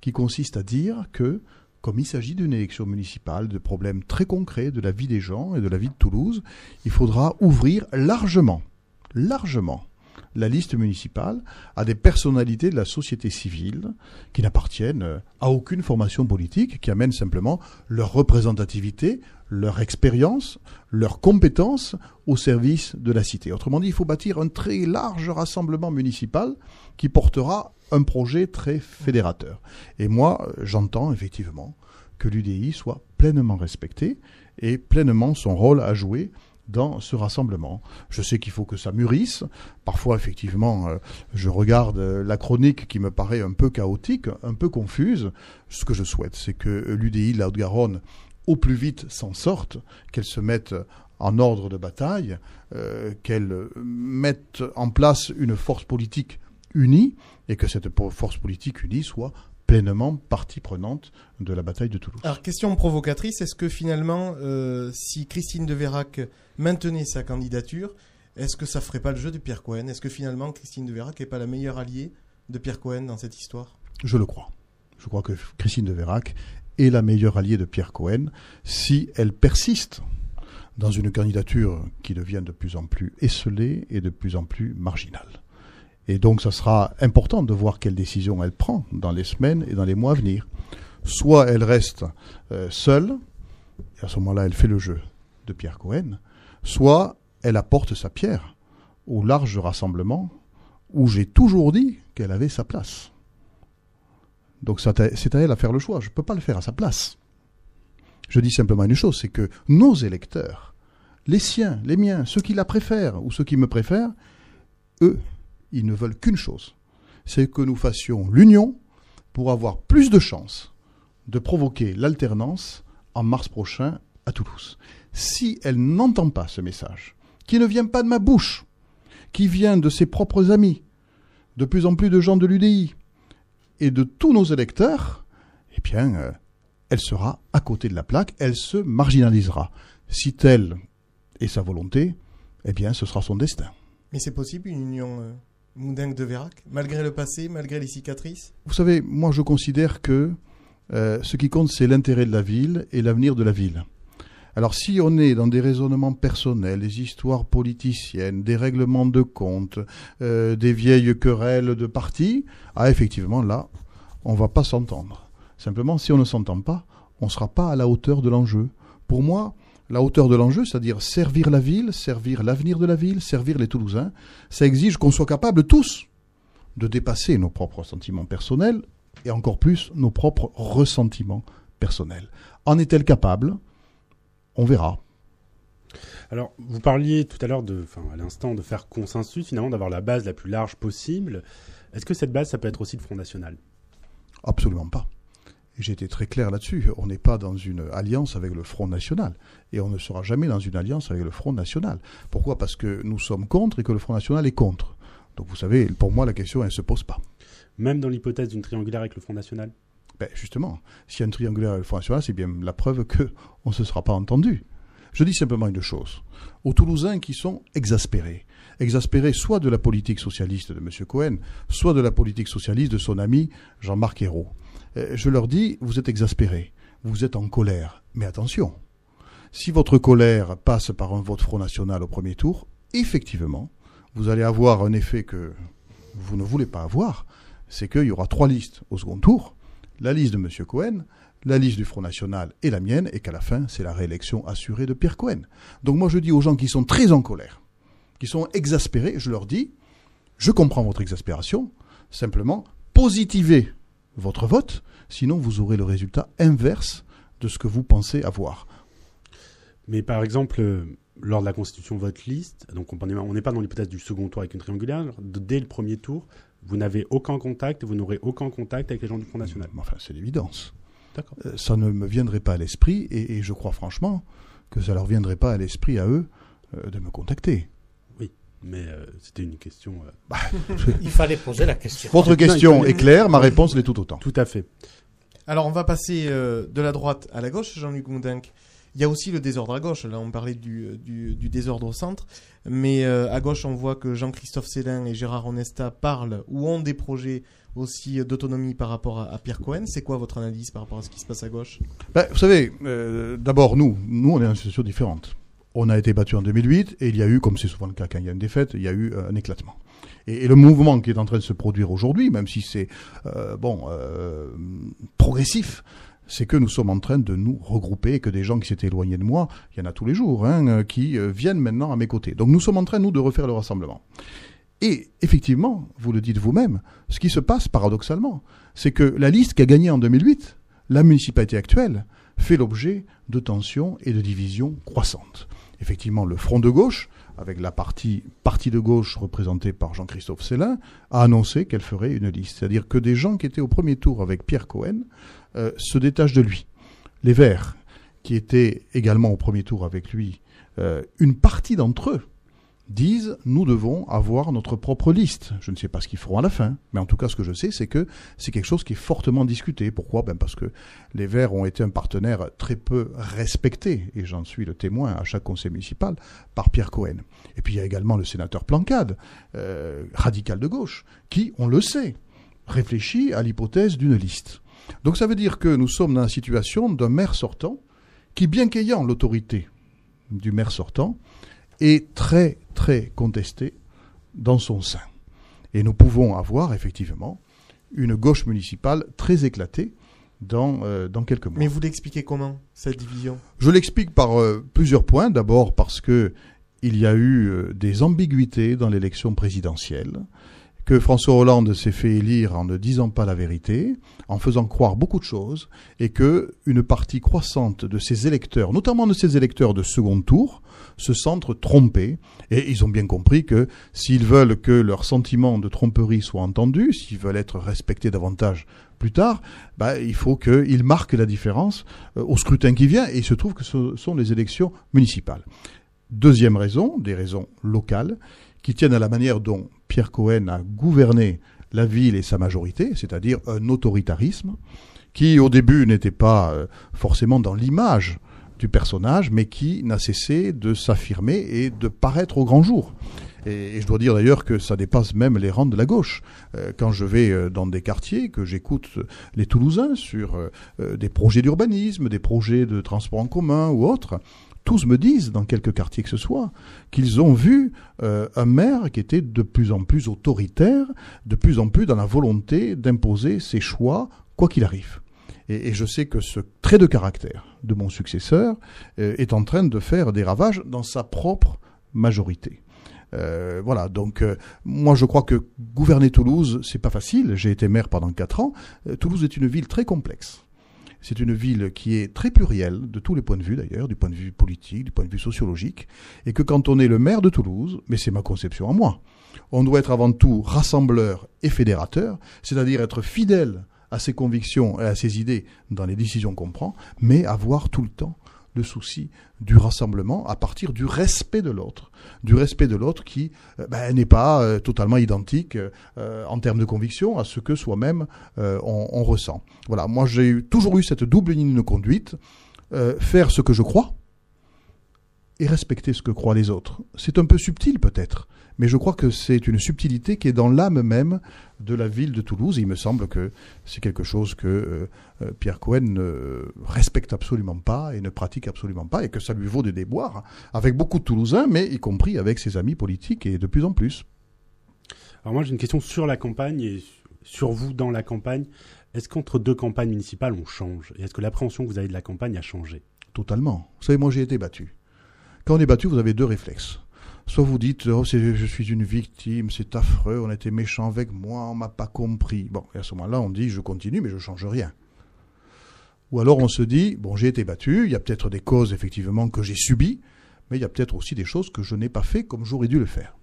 qui consiste à dire que, comme il s'agit d'une élection municipale, de problèmes très concrets de la vie des gens et de la vie de Toulouse, il faudra ouvrir largement la liste municipale à des personnalités de la société civile qui n'appartiennent à aucune formation politique, qui amènent simplement leur représentativité, leur expérience, leurs compétences au service de la cité. Autrement dit, il faut bâtir un très large rassemblement municipal qui portera un projet très fédérateur. Et moi, j'entends effectivement que l'UDI soit pleinement respecté et pleinement son rôle à jouer dans ce rassemblement. Je sais qu'il faut que ça mûrisse. Parfois, effectivement, je regarde la chronique qui me paraît un peu chaotique, un peu confuse. Ce que je souhaite, c'est que l'UDI de la Haute-Garonne, au plus vite, s'en sorte, qu'elle se mette en ordre de bataille, qu'elle mette en place une force politique unie et que cette force politique unie soit pleinement partie prenante de la bataille de Toulouse. Alors, question provocatrice, est-ce que finalement, si Christine de Vérac maintenait sa candidature, est-ce que ça ferait pas le jeu de Pierre Cohen? Est-ce que finalement, Christine de Vérac n'est pas la meilleure alliée de Pierre Cohen dans cette histoire? Je le crois. Je crois que Christine de Vérac est la meilleure alliée de Pierre Cohen si elle persiste dans une candidature qui devient de plus en plus esselée et de plus en plus marginale. Et donc, ça sera important de voir quelle décision elle prend dans les semaines et dans les mois à venir. Soit elle reste seule, et à ce moment-là, elle fait le jeu de Pierre Cohen, soit elle apporte sa pierre au large rassemblement où j'ai toujours dit qu'elle avait sa place. Donc, c'est à elle à faire le choix. Je ne peux pas le faire à sa place. Je dis simplement une chose, c'est que nos électeurs, les siens, les miens, ceux qui la préfèrent ou ceux qui me préfèrent, eux, ils ne veulent qu'une chose, c'est que nous fassions l'union pour avoir plus de chances de provoquer l'alternance en mars prochain à Toulouse. Si elle n'entend pas ce message, qui ne vient pas de ma bouche, qui vient de ses propres amis, de plus en plus de gens de l'UDI et de tous nos électeurs, eh bien, elle sera à côté de la plaque, elle se marginalisera. Si telle est sa volonté, eh bien, ce sera son destin. Mais c'est possible une union Moudenc de Vérac, malgré le passé, malgré les cicatrices? Vous savez, moi je considère que ce qui compte, c'est l'intérêt de la ville et l'avenir de la ville. Alors si on est dans des raisonnements personnels, des histoires politiciennes, des règlements de compte, des vieilles querelles de partis, effectivement là, on ne va pas s'entendre. Simplement, si on ne s'entend pas, on ne sera pas à la hauteur de l'enjeu. Pour moi, la hauteur de l'enjeu, c'est-à-dire servir la ville, servir l'avenir de la ville, servir les Toulousains, ça exige qu'on soit capable tous de dépasser nos propres sentiments personnels et encore plus nos propres ressentiments personnels. En est-elle capable? On verra. Alors, vous parliez tout à l'heure, à l'instant, de faire consensus, finalement, d'avoir la base la plus large possible. Est-ce que cette base, ça peut être aussi le Front National? Absolument pas. J'ai été très clair là-dessus. On n'est pas dans une alliance avec le Front National. Et on ne sera jamais dans une alliance avec le Front National. Pourquoi? Parce que nous sommes contre et que le Front National est contre. Donc vous savez, pour moi, la question, elle ne se pose pas. Même dans l'hypothèse d'une triangulaire avec le Front National? Justement, s'il y a une triangulaire avec le Front National, c'est bien la preuve qu'on ne se sera pas entendu. Je dis simplement une chose. Aux Toulousains qui sont exaspérés soit de la politique socialiste de M. Cohen, soit de la politique socialiste de son ami Jean-Marc Ayrault. Je leur dis, vous êtes exaspérés, vous êtes en colère. Mais attention, si votre colère passe par un vote Front National au premier tour, effectivement, vous allez avoir un effet que vous ne voulez pas avoir, c'est qu'il y aura 3 listes au second tour, la liste de M. Cohen, la liste du Front National et la mienne, et qu'à la fin, c'est la réélection assurée de Pierre Cohen. Donc moi, je dis aux gens qui sont très en colère, qui sont exaspérés, je leur dis, je comprends votre exaspération, simplement, positivez votre vote, sinon vous aurez le résultat inverse de ce que vous pensez avoir. Mais par exemple, lors de la constitution vote liste, donc on n'est pas dans l'hypothèse du second tour avec une triangulaire, dès le premier tour, vous n'avez aucun contact, vous n'aurez aucun contact avec les gens du Front National. Enfin, c'est l'évidence. D'accord. Ça ne me viendrait pas à l'esprit, et je crois franchement que ça ne leur viendrait pas à l'esprit à eux de me contacter. Oui, mais c'était une question... Il fallait poser la question. Votre question est claire, ma réponse l'est tout autant. Tout à fait. Alors, on va passer de la droite à la gauche, Jean-Luc Moudenc. Il y a aussi le désordre à gauche. Là, on parlait du désordre au centre. Mais à gauche, on voit que Jean-Christophe Célin et Gérard Onesta parlent ou ont des projets aussi d'autonomie par rapport à Pierre Cohen. C'est quoi votre analyse par rapport à ce qui se passe à gauche? Vous savez, d'abord, nous, on est dans une situation différente. on a été battu en 2008 et il y a eu, comme c'est souvent le cas quand il y a une défaite, il y a eu un éclatement. Et le mouvement qui est en train de se produire aujourd'hui, même si c'est progressif, c'est que nous sommes en train de nous regrouper et que des gens qui s'étaient éloignés de moi, il y en a tous les jours, qui viennent maintenant à mes côtés. Donc nous sommes en train, nous, de refaire le rassemblement. Et effectivement, vous le dites vous-même, ce qui se passe paradoxalement, c'est que la liste qui a gagné en 2008, la municipalité actuelle, fait l'objet de tensions et de divisions croissantes. Effectivement, le Front de gauche, avec la partie de gauche représentée par Jean-Christophe Cellin, a annoncé qu'elle ferait une liste. C'est-à-dire que des gens qui étaient au premier tour avec Pierre Cohen se détachent de lui. Les Verts, qui étaient également au premier tour avec lui, une partie d'entre eux disent « nous devons avoir notre propre liste ». Je ne sais pas ce qu'ils feront à la fin, mais en tout cas ce que je sais, c'est que c'est quelque chose qui est fortement discuté. Pourquoi ? Parce que les Verts ont été un partenaire très peu respecté, et j'en suis le témoin à chaque conseil municipal, par Pierre Cohen. Et puis il y a également le sénateur Plancade, radical de gauche, qui, on le sait, réfléchit à l'hypothèse d'une liste. Donc ça veut dire que nous sommes dans la situation d'un maire sortant qui, bien qu'ayant l'autorité du maire sortant, est très, très contesté dans son sein. Et nous pouvons avoir, effectivement, une gauche municipale très éclatée dans quelques mois. Mais vous l'expliquez comment, cette division ? Je l'explique par plusieurs points. D'abord parce que il y a eu des ambiguïtés dans l'élection présidentielle, que François Hollande s'est fait élire en ne disant pas la vérité, en faisant croire beaucoup de choses, et que une partie croissante de ses électeurs, notamment de ses électeurs de second tour, se sentent trompés, et ils ont bien compris que s'ils veulent que leurs sentiments de tromperie soient entendus, s'ils veulent être respectés davantage plus tard, il faut qu'ils marquent la différence au scrutin qui vient, et il se trouve que ce sont les élections municipales. Deuxième raison, des raisons locales, qui tiennent à la manière dont Pierre Cohen a gouverné la ville et sa majorité, c'est-à-dire un autoritarisme qui, au début, n'était pas forcément dans l'image du personnage, mais qui n'a cessé de s'affirmer et de paraître au grand jour. Et je dois dire d'ailleurs que ça dépasse même les rangs de la gauche. Quand je vais dans des quartiers, que j'écoute les Toulousains sur des projets d'urbanisme, des projets de transport en commun ou autres, tous me disent, dans quelques quartiers que ce soit, qu'ils ont vu un maire qui était de plus en plus autoritaire, de plus en plus dans la volonté d'imposer ses choix, quoi qu'il arrive. Et je sais que ce trait de caractère de mon successeur est en train de faire des ravages dans sa propre majorité. Voilà, donc moi je crois que gouverner Toulouse, c'est pas facile. J'ai été maire pendant 4 ans. Toulouse est une ville très complexe. C'est une ville qui est très plurielle, de tous les points de vue d'ailleurs, du point de vue politique, du point de vue sociologique, et que quand on est le maire de Toulouse, mais c'est ma conception à moi, on doit être avant tout rassembleur et fédérateur, c'est-à-dire être fidèle à ses convictions et à ses idées dans les décisions qu'on prend, mais avoir tout le temps le souci du rassemblement à partir du respect de l'autre qui n'est pas totalement identique en termes de conviction à ce que soi-même on ressent. Voilà, moi j'ai toujours eu cette double ligne de conduite, faire ce que je crois et respecter ce que croient les autres. C'est un peu subtil peut-être, mais je crois que c'est une subtilité qui est dans l'âme même de la ville de Toulouse. Et il me semble que c'est quelque chose que Pierre Cohen ne respecte absolument pas et ne pratique absolument pas, et que ça lui vaut des déboires avec beaucoup de Toulousains, mais y compris avec ses amis politiques et de plus en plus. Alors moi j'ai une question sur la campagne et sur vous dans la campagne. Est-ce qu'entre 2 campagnes municipales on change ? Et est-ce que l'appréhension que vous avez de la campagne a changé ? Totalement. Vous savez, moi j'ai été battu. Quand on est battu, vous avez 2 réflexes. Soit vous dites, je suis une victime, c'est affreux, on a été méchant avec moi, on m'a pas compris. Bon, et à ce moment-là, on dit, je continue, mais je change rien. Ou alors on se dit, bon, j'ai été battu, il y a peut-être des causes, effectivement, que j'ai subies, mais il y a peut-être aussi des choses que je n'ai pas fait comme j'aurais dû le faire.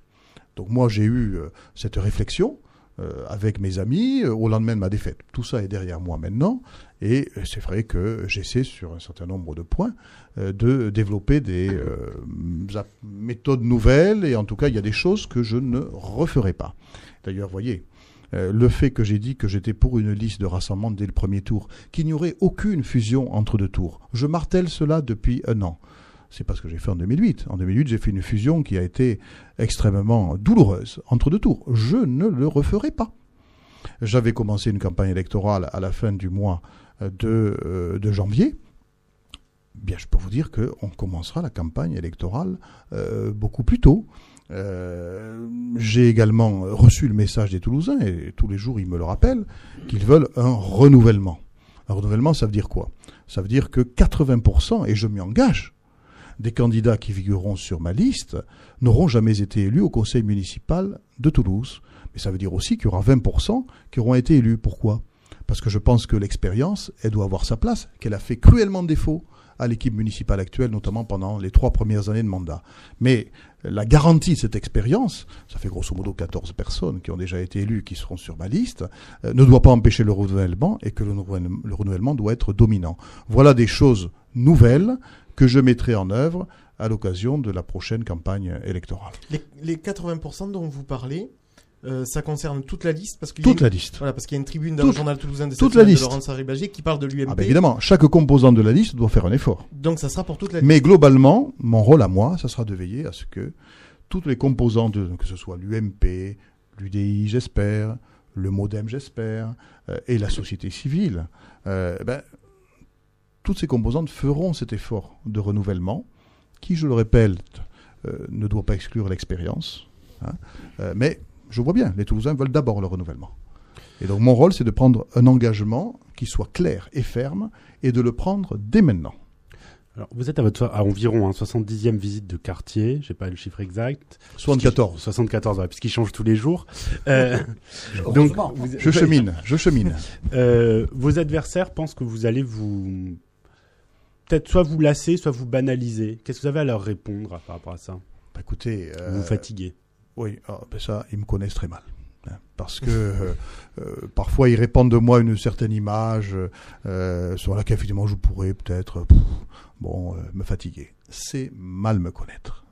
Donc moi, j'ai eu cette réflexion avec mes amis au lendemain de ma défaite. Tout ça est derrière moi maintenant, et c'est vrai que j'essaie sur un certain nombre de points de développer des méthodes nouvelles, et en tout cas il y a des choses que je ne referai pas. D'ailleurs, voyez, le fait que j'ai dit que j'étais pour une liste de rassemblement dès le premier tour, qu'il n'y aurait aucune fusion entre 2 tours, je martèle cela depuis 1 an. C'est pas ce que j'ai fait en 2008. En 2008, j'ai fait une fusion qui a été extrêmement douloureuse entre 2 tours. Je ne le referai pas. J'avais commencé une campagne électorale à la fin du mois de janvier. Bien, je peux vous dire qu'on commencera la campagne électorale beaucoup plus tôt. J'ai également reçu le message des Toulousains, et tous les jours ils me le rappellent, qu'ils veulent un renouvellement. Un renouvellement, ça veut dire quoi? Ça veut dire que 80%, et je m'y engage, des candidats qui figureront sur ma liste n'auront jamais été élus au conseil municipal de Toulouse. Mais ça veut dire aussi qu'il y aura 20% qui auront été élus. Pourquoi? Parce que je pense que l'expérience, elle doit avoir sa place, qu'elle a fait cruellement défaut à l'équipe municipale actuelle, notamment pendant les 3 premières années de mandat. Mais la garantie de cette expérience, ça fait grosso modo 14 personnes qui ont déjà été élues, qui seront sur ma liste, ne doit pas empêcher le renouvellement, et que le renouvellement doit être dominant. Voilà des choses nouvelles que je mettrai en œuvre à l'occasion de la prochaine campagne électorale. Les 80% dont vous parlez, ça concerne toute la liste, parce qu'il toute la liste. Voilà, parce qu'il y a une tribune dans le journal toulousain de cette toute la semaine liste de Laurence Harry-Bagé qui parle de l'UMP. Ah ben évidemment, chaque composant de la liste doit faire un effort. Donc ça sera pour toute la liste. Mais globalement, mon rôle à moi, ça sera de veiller à ce que toutes les composantes, que ce soit l'UMP, l'UDI, j'espère, le MODEM, j'espère, et la société civile, toutes ces composantes feront cet effort de renouvellement, qui, je le répète, ne doit pas exclure l'expérience. Mais je vois bien, les Toulousains veulent d'abord le renouvellement. Et donc mon rôle, c'est de prendre un engagement qui soit clair et ferme, et de le prendre dès maintenant. Alors, vous êtes à environ 70e visite de quartier, j'ai pas le chiffre exact. 74. 74, ouais, puisqu'il change tous les jours. Donc, je chemine. Vos adversaires pensent que vous allez peut-être soit vous lasser, soit vous banaliser. Qu'est-ce que vous avez à leur répondre par rapport à ça? Écoutez, vous fatiguez. Oui, ça, ils me connaissent très mal. Parce que parfois, ils répandent de moi une certaine image sur laquelle, effectivement, je pourrais peut-être me fatiguer. C'est mal me connaître.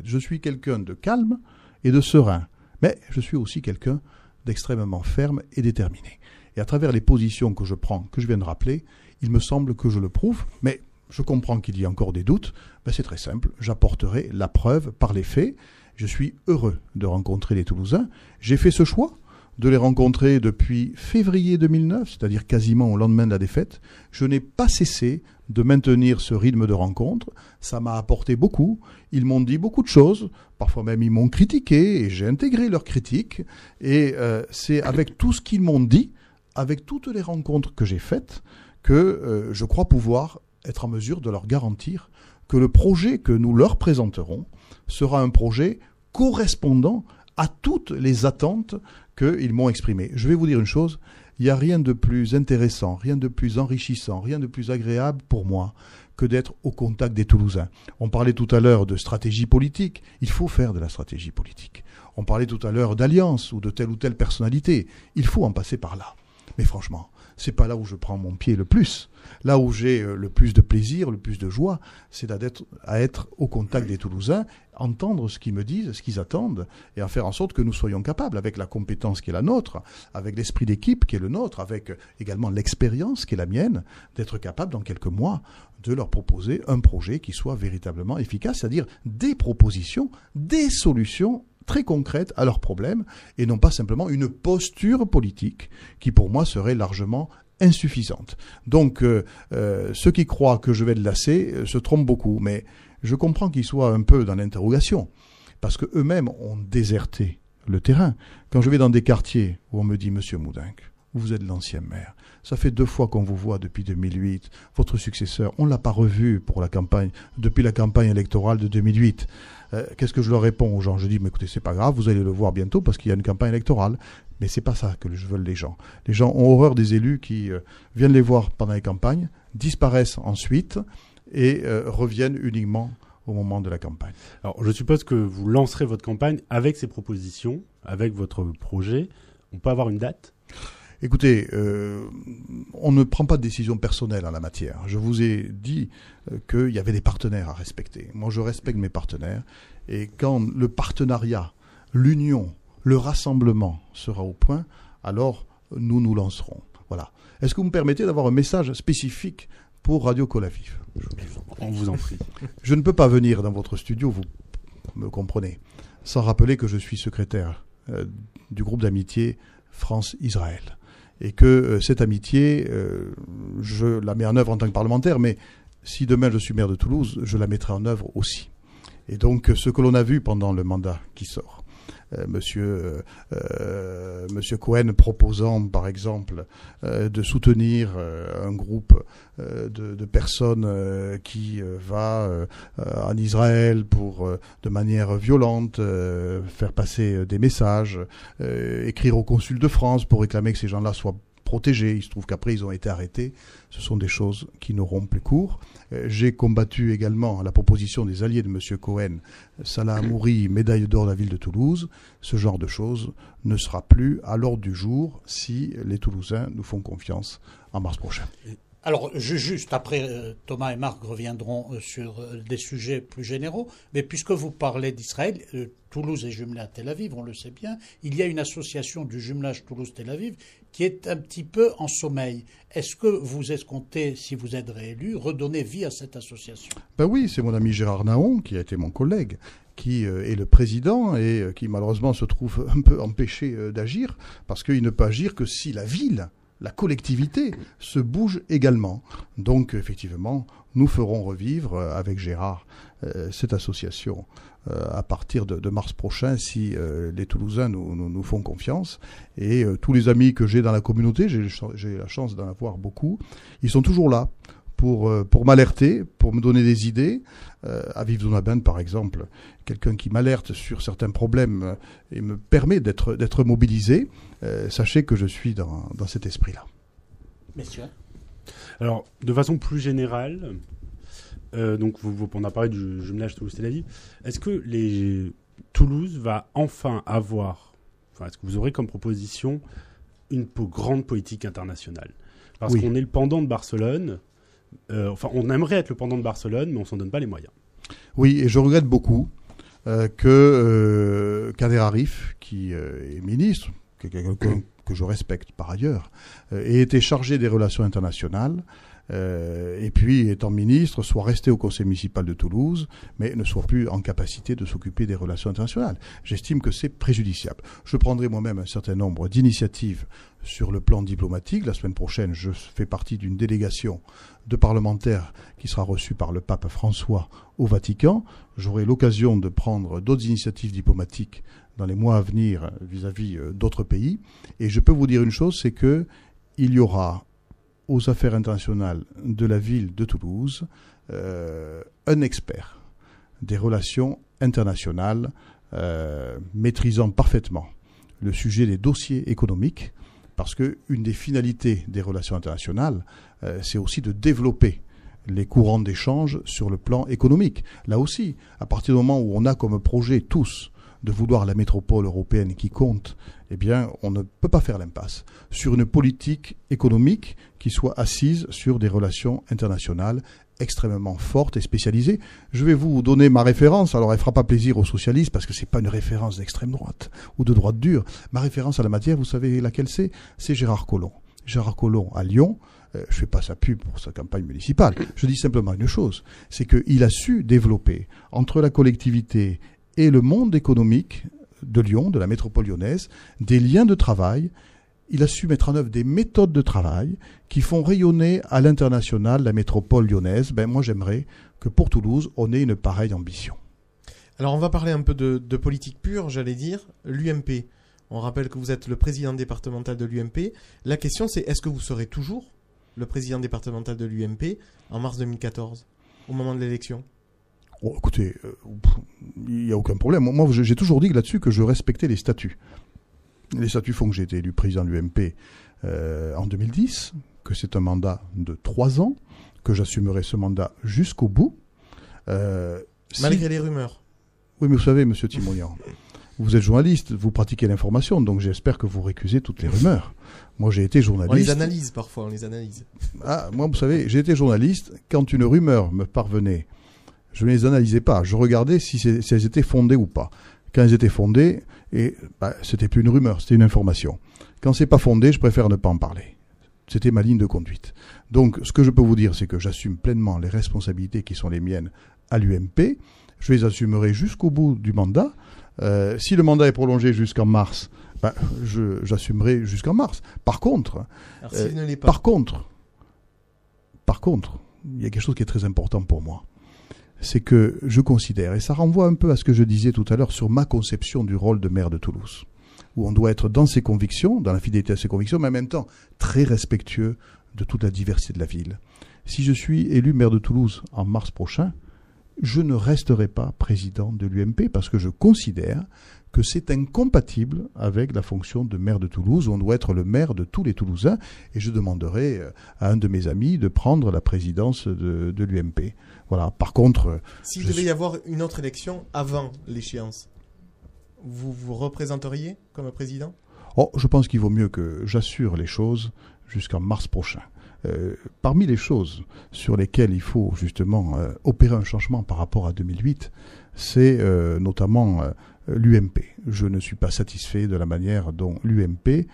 Je suis quelqu'un de calme et de serein. Mais je suis aussi quelqu'un d'extrêmement ferme et déterminé. Et à travers les positions que je prends, que je viens de rappeler, il me semble que je le prouve, mais je comprends qu'il y ait encore des doutes. C'est très simple, j'apporterai la preuve par les faits. Je suis heureux de rencontrer les Toulousains. J'ai fait ce choix de les rencontrer depuis février 2009, c'est-à-dire quasiment au lendemain de la défaite. Je n'ai pas cessé de maintenir ce rythme de rencontre. Ça m'a apporté beaucoup. Ils m'ont dit beaucoup de choses. Parfois même, ils m'ont critiqué et j'ai intégré leurs critiques. Et c'est avec tout ce qu'ils m'ont dit, avec toutes les rencontres que j'ai faites, que je crois pouvoir être en mesure de leur garantir que le projet que nous leur présenterons sera un projet correspondant à toutes les attentes qu'ils m'ont exprimées. Je vais vous dire une chose, il n'y a rien de plus intéressant, rien de plus enrichissant, rien de plus agréable pour moi que d'être au contact des Toulousains. On parlait tout à l'heure de stratégie politique, il faut faire de la stratégie politique. On parlait tout à l'heure d'alliance ou de telle ou telle personnalité, il faut en passer par là. Mais franchement, c'est pas là où je prends mon pied le plus. Là où j'ai le plus de plaisir, le plus de joie, c'est à être au contact des Toulousains, entendre ce qu'ils me disent, ce qu'ils attendent, et à faire en sorte que nous soyons capables, avec la compétence qui est la nôtre, avec l'esprit d'équipe qui est le nôtre, avec également l'expérience qui est la mienne, d'être capable dans quelques mois de leur proposer un projet qui soit véritablement efficace, c'est-à-dire des propositions, des solutions très concrètes à leurs problèmes, et non pas simplement une posture politique qui pour moi serait largement insuffisante. Donc ceux qui croient que je vais le lasser se trompent beaucoup, mais je comprends qu'ils soient un peu dans l'interrogation, parce qu'eux-mêmes ont déserté le terrain. Quand je vais dans des quartiers où on me dit « Monsieur Moudinque, vous êtes l'ancien maire, ça fait 2 fois qu'on vous voit depuis 2008, votre successeur, on ne l'a pas revu pour la campagne, depuis la campagne électorale de 2008. Qu'est-ce que je leur réponds aux gens? Je dis, mais écoutez, c'est pas grave, vous allez le voir bientôt parce qu'il y a une campagne électorale. Mais c'est pas ça que je veux les gens. Les gens ont horreur des élus qui viennent les voir pendant les campagnes, disparaissent ensuite et reviennent uniquement au moment de la campagne. Alors, je suppose que vous lancerez votre campagne avec ces propositions, avec votre projet. On peut avoir une date? Écoutez, on ne prend pas de décision personnelle en la matière. Je vous ai dit qu'il y avait des partenaires à respecter. Moi, je respecte mes partenaires. Et quand le partenariat, l'union, le rassemblement sera au point, alors nous nous lancerons. Voilà. Est-ce que vous me permettez d'avoir un message spécifique pour Radio Colavive? On vous en prie. Je ne peux pas venir dans votre studio, vous me comprenez, sans rappeler que je suis secrétaire du groupe d'amitié France-Israël. Et que cette amitié, je la mets en œuvre en tant que parlementaire, mais si demain je suis maire de Toulouse, je la mettrai en œuvre aussi. Et donc, ce que l'on a vu pendant le mandat qui sort, Monsieur Cohen proposant, par exemple, de soutenir un groupe de personnes qui va en Israël pour, de manière violente, faire passer des messages, écrire au consul de France pour réclamer que ces gens-là soient protégés. Il se trouve qu'après, ils ont été arrêtés. Ce sont des choses qui n'auront plus cours. J'ai combattu également la proposition des alliés de M. Cohen, Salah Hamouri, médaille d'or de la ville de Toulouse. Ce genre de choses ne sera plus à l'ordre du jour si les Toulousains nous font confiance en mars prochain. Alors, juste après, Thomas et Marc reviendront sur des sujets plus généraux, mais puisque vous parlez d'Israël, Toulouse est jumelée à Tel Aviv, on le sait bien, il y a une association du jumelage Toulouse-Tel Aviv qui est un petit peu en sommeil. Est-ce que vous escomptez, si vous êtes réélu, redonner vie à cette association ? Ben oui, c'est mon ami Gérard Naon, qui a été mon collègue, qui est le président et qui malheureusement se trouve un peu empêché d'agir, parce qu'il ne peut agir que si la ville, la collectivité se bouge également. Donc, effectivement, nous ferons revivre avec Gérard cette association à partir de mars prochain si les Toulousains nous font confiance. Et tous les amis que j'ai dans la communauté, j'ai la chance d'en avoir beaucoup, ils sont toujours là pour m'alerter, pour me donner des idées. Aviv Zonaben, par exemple, quelqu'un qui m'alerte sur certains problèmes et me permet d'être mobilisé. Sachez que je suis dans cet esprit-là. Messieurs. Alors, de façon plus générale, donc on a parlé du jumelage Toulouse-Tel Aviv. Est-ce que Toulouse va enfin avoir, est-ce que vous aurez comme proposition une grande politique internationale ? Parce qu'on est le pendant de Barcelone. On aimerait être le pendant de Barcelone, mais on s'en donne pas les moyens. Oui, et je regrette beaucoup que Kader Arif, qui est ministre, quelqu'un que je respecte par ailleurs, ait été chargé des relations internationales, et puis, étant ministre, soit resté au conseil municipal de Toulouse, mais ne soit plus en capacité de s'occuper des relations internationales. J'estime que c'est préjudiciable. Je prendrai moi-même un certain nombre d'initiatives sur le plan diplomatique. La semaine prochaine, je fais partie d'une délégation de parlementaires qui sera reçue par le pape François au Vatican. J'aurai l'occasion de prendre d'autres initiatives diplomatiques dans les mois à venir vis-à-vis d'autres pays. Et je peux vous dire une chose, c'est que il y aura aux affaires internationales de la ville de Toulouse un expert des relations internationales maîtrisant parfaitement le sujet des dossiers économiques, parce qu'une des finalités des relations internationales, c'est aussi de développer les courants d'échange sur le plan économique. Là aussi, à partir du moment où on a comme projet tous de vouloir la métropole européenne qui compte, eh bien, on ne peut pas faire l'impasse sur une politique économique qui soit assise sur des relations internationales extrêmement fortes et spécialisées. Je vais vous donner ma référence. Alors, elle ne fera pas plaisir aux socialistes parce que c'est pas une référence d'extrême droite ou de droite dure. Ma référence à la matière, vous savez laquelle c'est ? C'est Gérard Collomb. Gérard Collomb à Lyon. Je fais pas sa pub pour sa campagne municipale. Je dis simplement une chose, c'est qu'il a su développer entre la collectivité et le monde économique de Lyon, de la métropole lyonnaise, des liens de travail. Il a su mettre en œuvre des méthodes de travail qui font rayonner à l'international la métropole lyonnaise. Moi, j'aimerais que pour Toulouse, on ait une pareille ambition. Alors, on va parler un peu de politique pure, j'allais dire. L'UMP. On rappelle que vous êtes le président départemental de l'UMP. La question, c'est est-ce que vous serez toujours le président départemental de l'UMP en mars 2014, au moment de l'élection ? Oh, écoutez, il n'y a aucun problème. Moi, j'ai toujours dit là-dessus que je respectais les statuts. Les statuts font que j'ai été élu président de l'UMP en 2010, que c'est un mandat de 3 ans, que j'assumerai ce mandat jusqu'au bout. Malgré les rumeurs. Oui, mais vous savez, monsieur Timonian, vous êtes journaliste, vous pratiquez l'information, donc j'espère que vous récusez toutes les rumeurs. Moi, j'ai été journaliste. On les analyse parfois, on les analyse. Moi, vous savez, j'ai été journaliste. Quand une rumeur me parvenait, je ne les analysais pas. Je regardais si elles étaient fondées ou pas. Quand elles étaient fondées, c'était plus une rumeur, c'était une information. Quand c'est pas fondé, je préfère ne pas en parler. C'était ma ligne de conduite. Donc, ce que je peux vous dire, c'est que j'assume pleinement les responsabilités qui sont les miennes à l'UMP. Je les assumerai jusqu'au bout du mandat. Si le mandat est prolongé jusqu'en mars, j'assumerai jusqu'en mars. Par contre, il y a quelque chose qui est très important pour moi. C'est que je considère, et ça renvoie un peu à ce que je disais tout à l'heure sur ma conception du rôle de maire de Toulouse, où on doit être dans ses convictions, dans la fidélité à ses convictions, mais en même temps très respectueux de toute la diversité de la ville. Si je suis élu maire de Toulouse en mars prochain, je ne resterai pas président de l'UMP parce que je considère que c'est incompatible avec la fonction de maire de Toulouse, où on doit être le maire de tous les Toulousains, et je demanderai à un de mes amis de prendre la présidence de l'UMP. Voilà. Par contre... S'il devait y avoir une autre élection avant l'échéance, vous vous représenteriez comme président ? Je pense qu'il vaut mieux que j'assure les choses jusqu'en mars prochain. Parmi les choses sur lesquelles il faut justement opérer un changement par rapport à 2008, c'est notamment l'UMP. Je ne suis pas satisfait de la manière dont l'UMP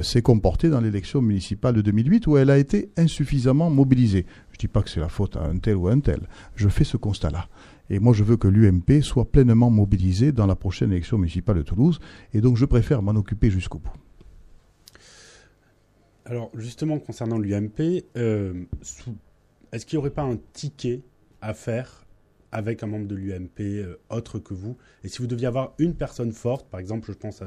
s'est comportée dans l'élection municipale de 2008 où elle a été insuffisamment mobilisée. Je ne dis pas que c'est la faute à un tel ou à un tel. Je fais ce constat-là. Et moi, je veux que l'UMP soit pleinement mobilisée dans la prochaine élection municipale de Toulouse. Et donc, je préfère m'en occuper jusqu'au bout. Alors, justement, concernant l'UMP, est-ce qu'il n'y aurait pas un ticket à faire avec un membre de l'UMP autre que vous ? Et si vous deviez avoir une personne forte, par exemple, je pense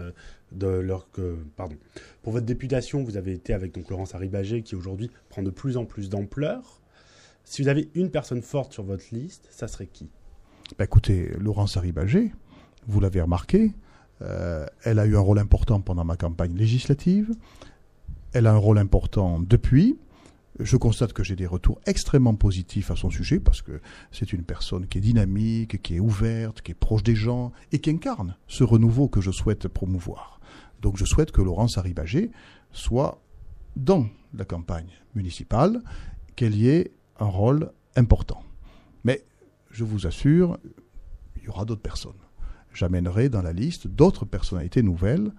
pour votre députation, vous avez été avec donc Laurence Harribagé, qui aujourd'hui prend de plus en plus d'ampleur. Si vous avez une personne forte sur votre liste, ça serait qui ? Écoutez, Laurence Harribagé, vous l'avez remarqué, elle a eu un rôle important pendant ma campagne législative. Elle a un rôle important depuis. Je constate que j'ai des retours extrêmement positifs à son sujet parce que c'est une personne qui est dynamique, qui est ouverte, qui est proche des gens et qui incarne ce renouveau que je souhaite promouvoir. Donc je souhaite que Laurence Harribagé soit dans la campagne municipale, qu'elle y ait un rôle important. Mais je vous assure, il y aura d'autres personnes. J'amènerai dans la liste d'autres personnalités nouvelles,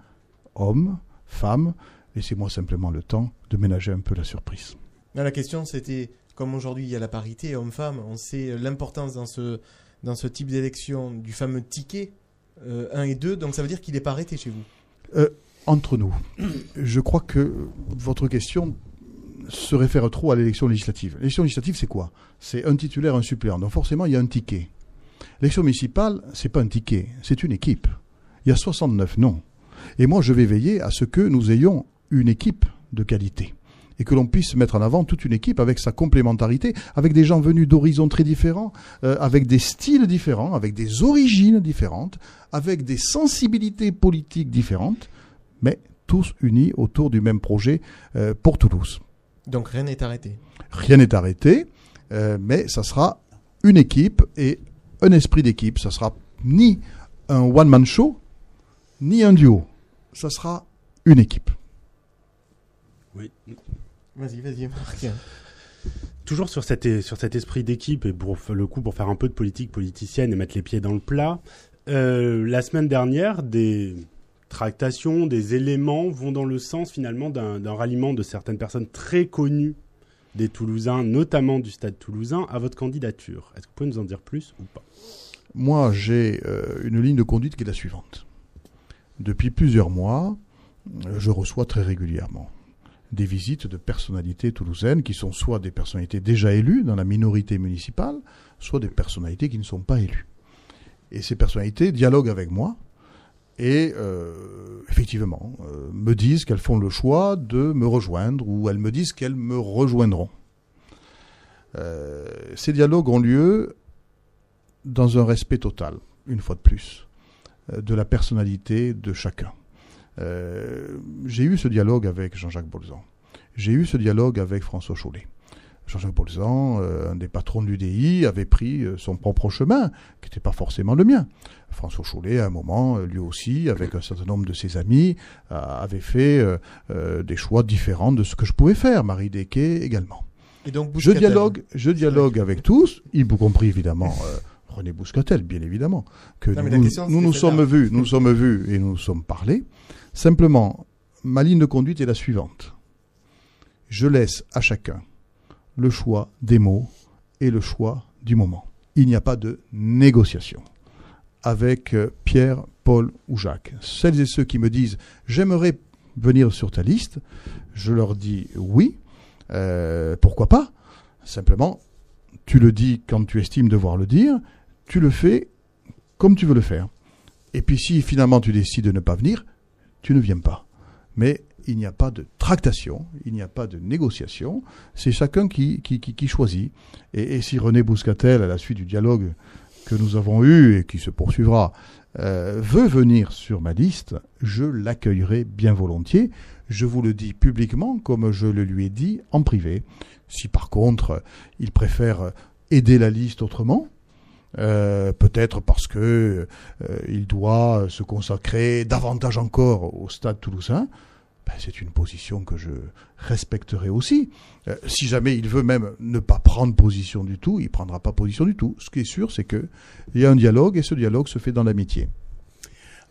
hommes, femmes. Laissez-moi simplement le temps de ménager un peu la surprise. La question, c'était, comme aujourd'hui il y a la parité homme-femme, on sait l'importance dans ce type d'élection du fameux ticket 1 et 2, donc ça veut dire qu'il n'est pas arrêté chez vous. Entre nous, je crois que votre question se réfère trop à l'élection législative. L'élection législative, c'est quoi ? C'est un titulaire, un suppléant. Donc forcément, il y a un ticket. L'élection municipale, c'est pas un ticket, c'est une équipe. Il y a 69 noms. Et moi, je vais veiller à ce que nous ayons une équipe de qualité et que l'on puisse mettre en avant toute une équipe avec sa complémentarité, avec des gens venus d'horizons très différents, avec des styles différents, avec des origines différentes, avec des sensibilités politiques différentes, mais tous unis autour du même projet pour Toulouse. Donc rien n'est arrêté. Rien n'est arrêté, mais ça sera une équipe et un esprit d'équipe. Ça sera ni un one-man show, ni un duo. Ça sera une équipe. Oui. Vas-y, Marc. Toujours sur cet esprit d'équipe et pour faire un peu de politique politicienne et mettre les pieds dans le plat, la semaine dernière, des tractations, des éléments vont dans le sens finalement d'un ralliement de certaines personnes très connues des Toulousains, notamment du Stade Toulousain, à votre candidature. Est-ce que vous pouvez nous en dire plus ou pas ? Moi, j'ai une ligne de conduite qui est la suivante. Depuis plusieurs mois, je reçois très régulièrement des visites de personnalités toulousaines qui sont soit des personnalités déjà élues dans la minorité municipale, soit des personnalités qui ne sont pas élues. Et ces personnalités dialoguent avec moi et effectivement me disent qu'elles font le choix de me rejoindre ou elles me disent qu'elles me rejoindront. Ces dialogues ont lieu dans un respect total, une fois de plus, de la personnalité de chacun. J'ai eu ce dialogue avec Jean-Jacques Bolzan. J'ai eu ce dialogue avec François Chollet. Jean-Jacques Bolzan, un des patrons de l'UDI, avait pris son propre chemin, qui n'était pas forcément le mien. François Chollet, à un moment, lui aussi, avec un certain nombre de ses amis, avait fait des choix différents de ce que je pouvais faire. Marie Desquet également. Et donc, je dialogue avec tous, y compris évidemment René Bouscatel, bien évidemment, que nous nous sommes vus et nous nous sommes parlé. Simplement, ma ligne de conduite est la suivante. Je laisse à chacun le choix des mots et le choix du moment. Il n'y a pas de négociation avec Pierre, Paul ou Jacques. Celles et ceux qui me disent « j'aimerais venir sur ta liste », je leur dis « oui, pourquoi pas ?» Simplement, tu le dis quand tu estimes devoir le dire, tu le fais comme tu veux le faire. Et puis si finalement tu décides de ne pas venir, tu ne viens pas. Mais il n'y a pas de tractation, il n'y a pas de négociation, c'est chacun qui choisit. Et si René Bouscatel, à la suite du dialogue que nous avons eu et qui se poursuivra, veut venir sur ma liste, je l'accueillerai bien volontiers. Je vous le dis publiquement comme je le lui ai dit en privé. Si par contre il préfère aider la liste autrement, peut-être parce que il doit se consacrer davantage encore au Stade Toulousain, c'est une position que je respecterai aussi. Si jamais il veut même ne pas prendre position du tout, il prendra pas position du tout. Ce qui est sûr, c'est que il y a un dialogue et ce dialogue se fait dans l'amitié.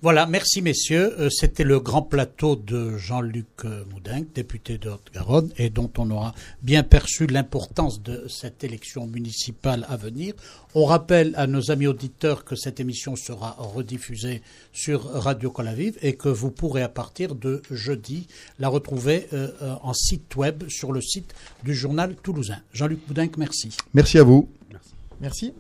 Voilà, merci messieurs. C'était le grand plateau de Jean-Luc Moudenc, député de Haute-Garonne, et dont on aura bien perçu l'importance de cette élection municipale à venir. On rappelle à nos amis auditeurs que cette émission sera rediffusée sur Radio Colavive et que vous pourrez à partir de jeudi la retrouver en site web sur le site du Journal Toulousain. Jean-Luc Moudenc, merci. Merci à vous. Merci.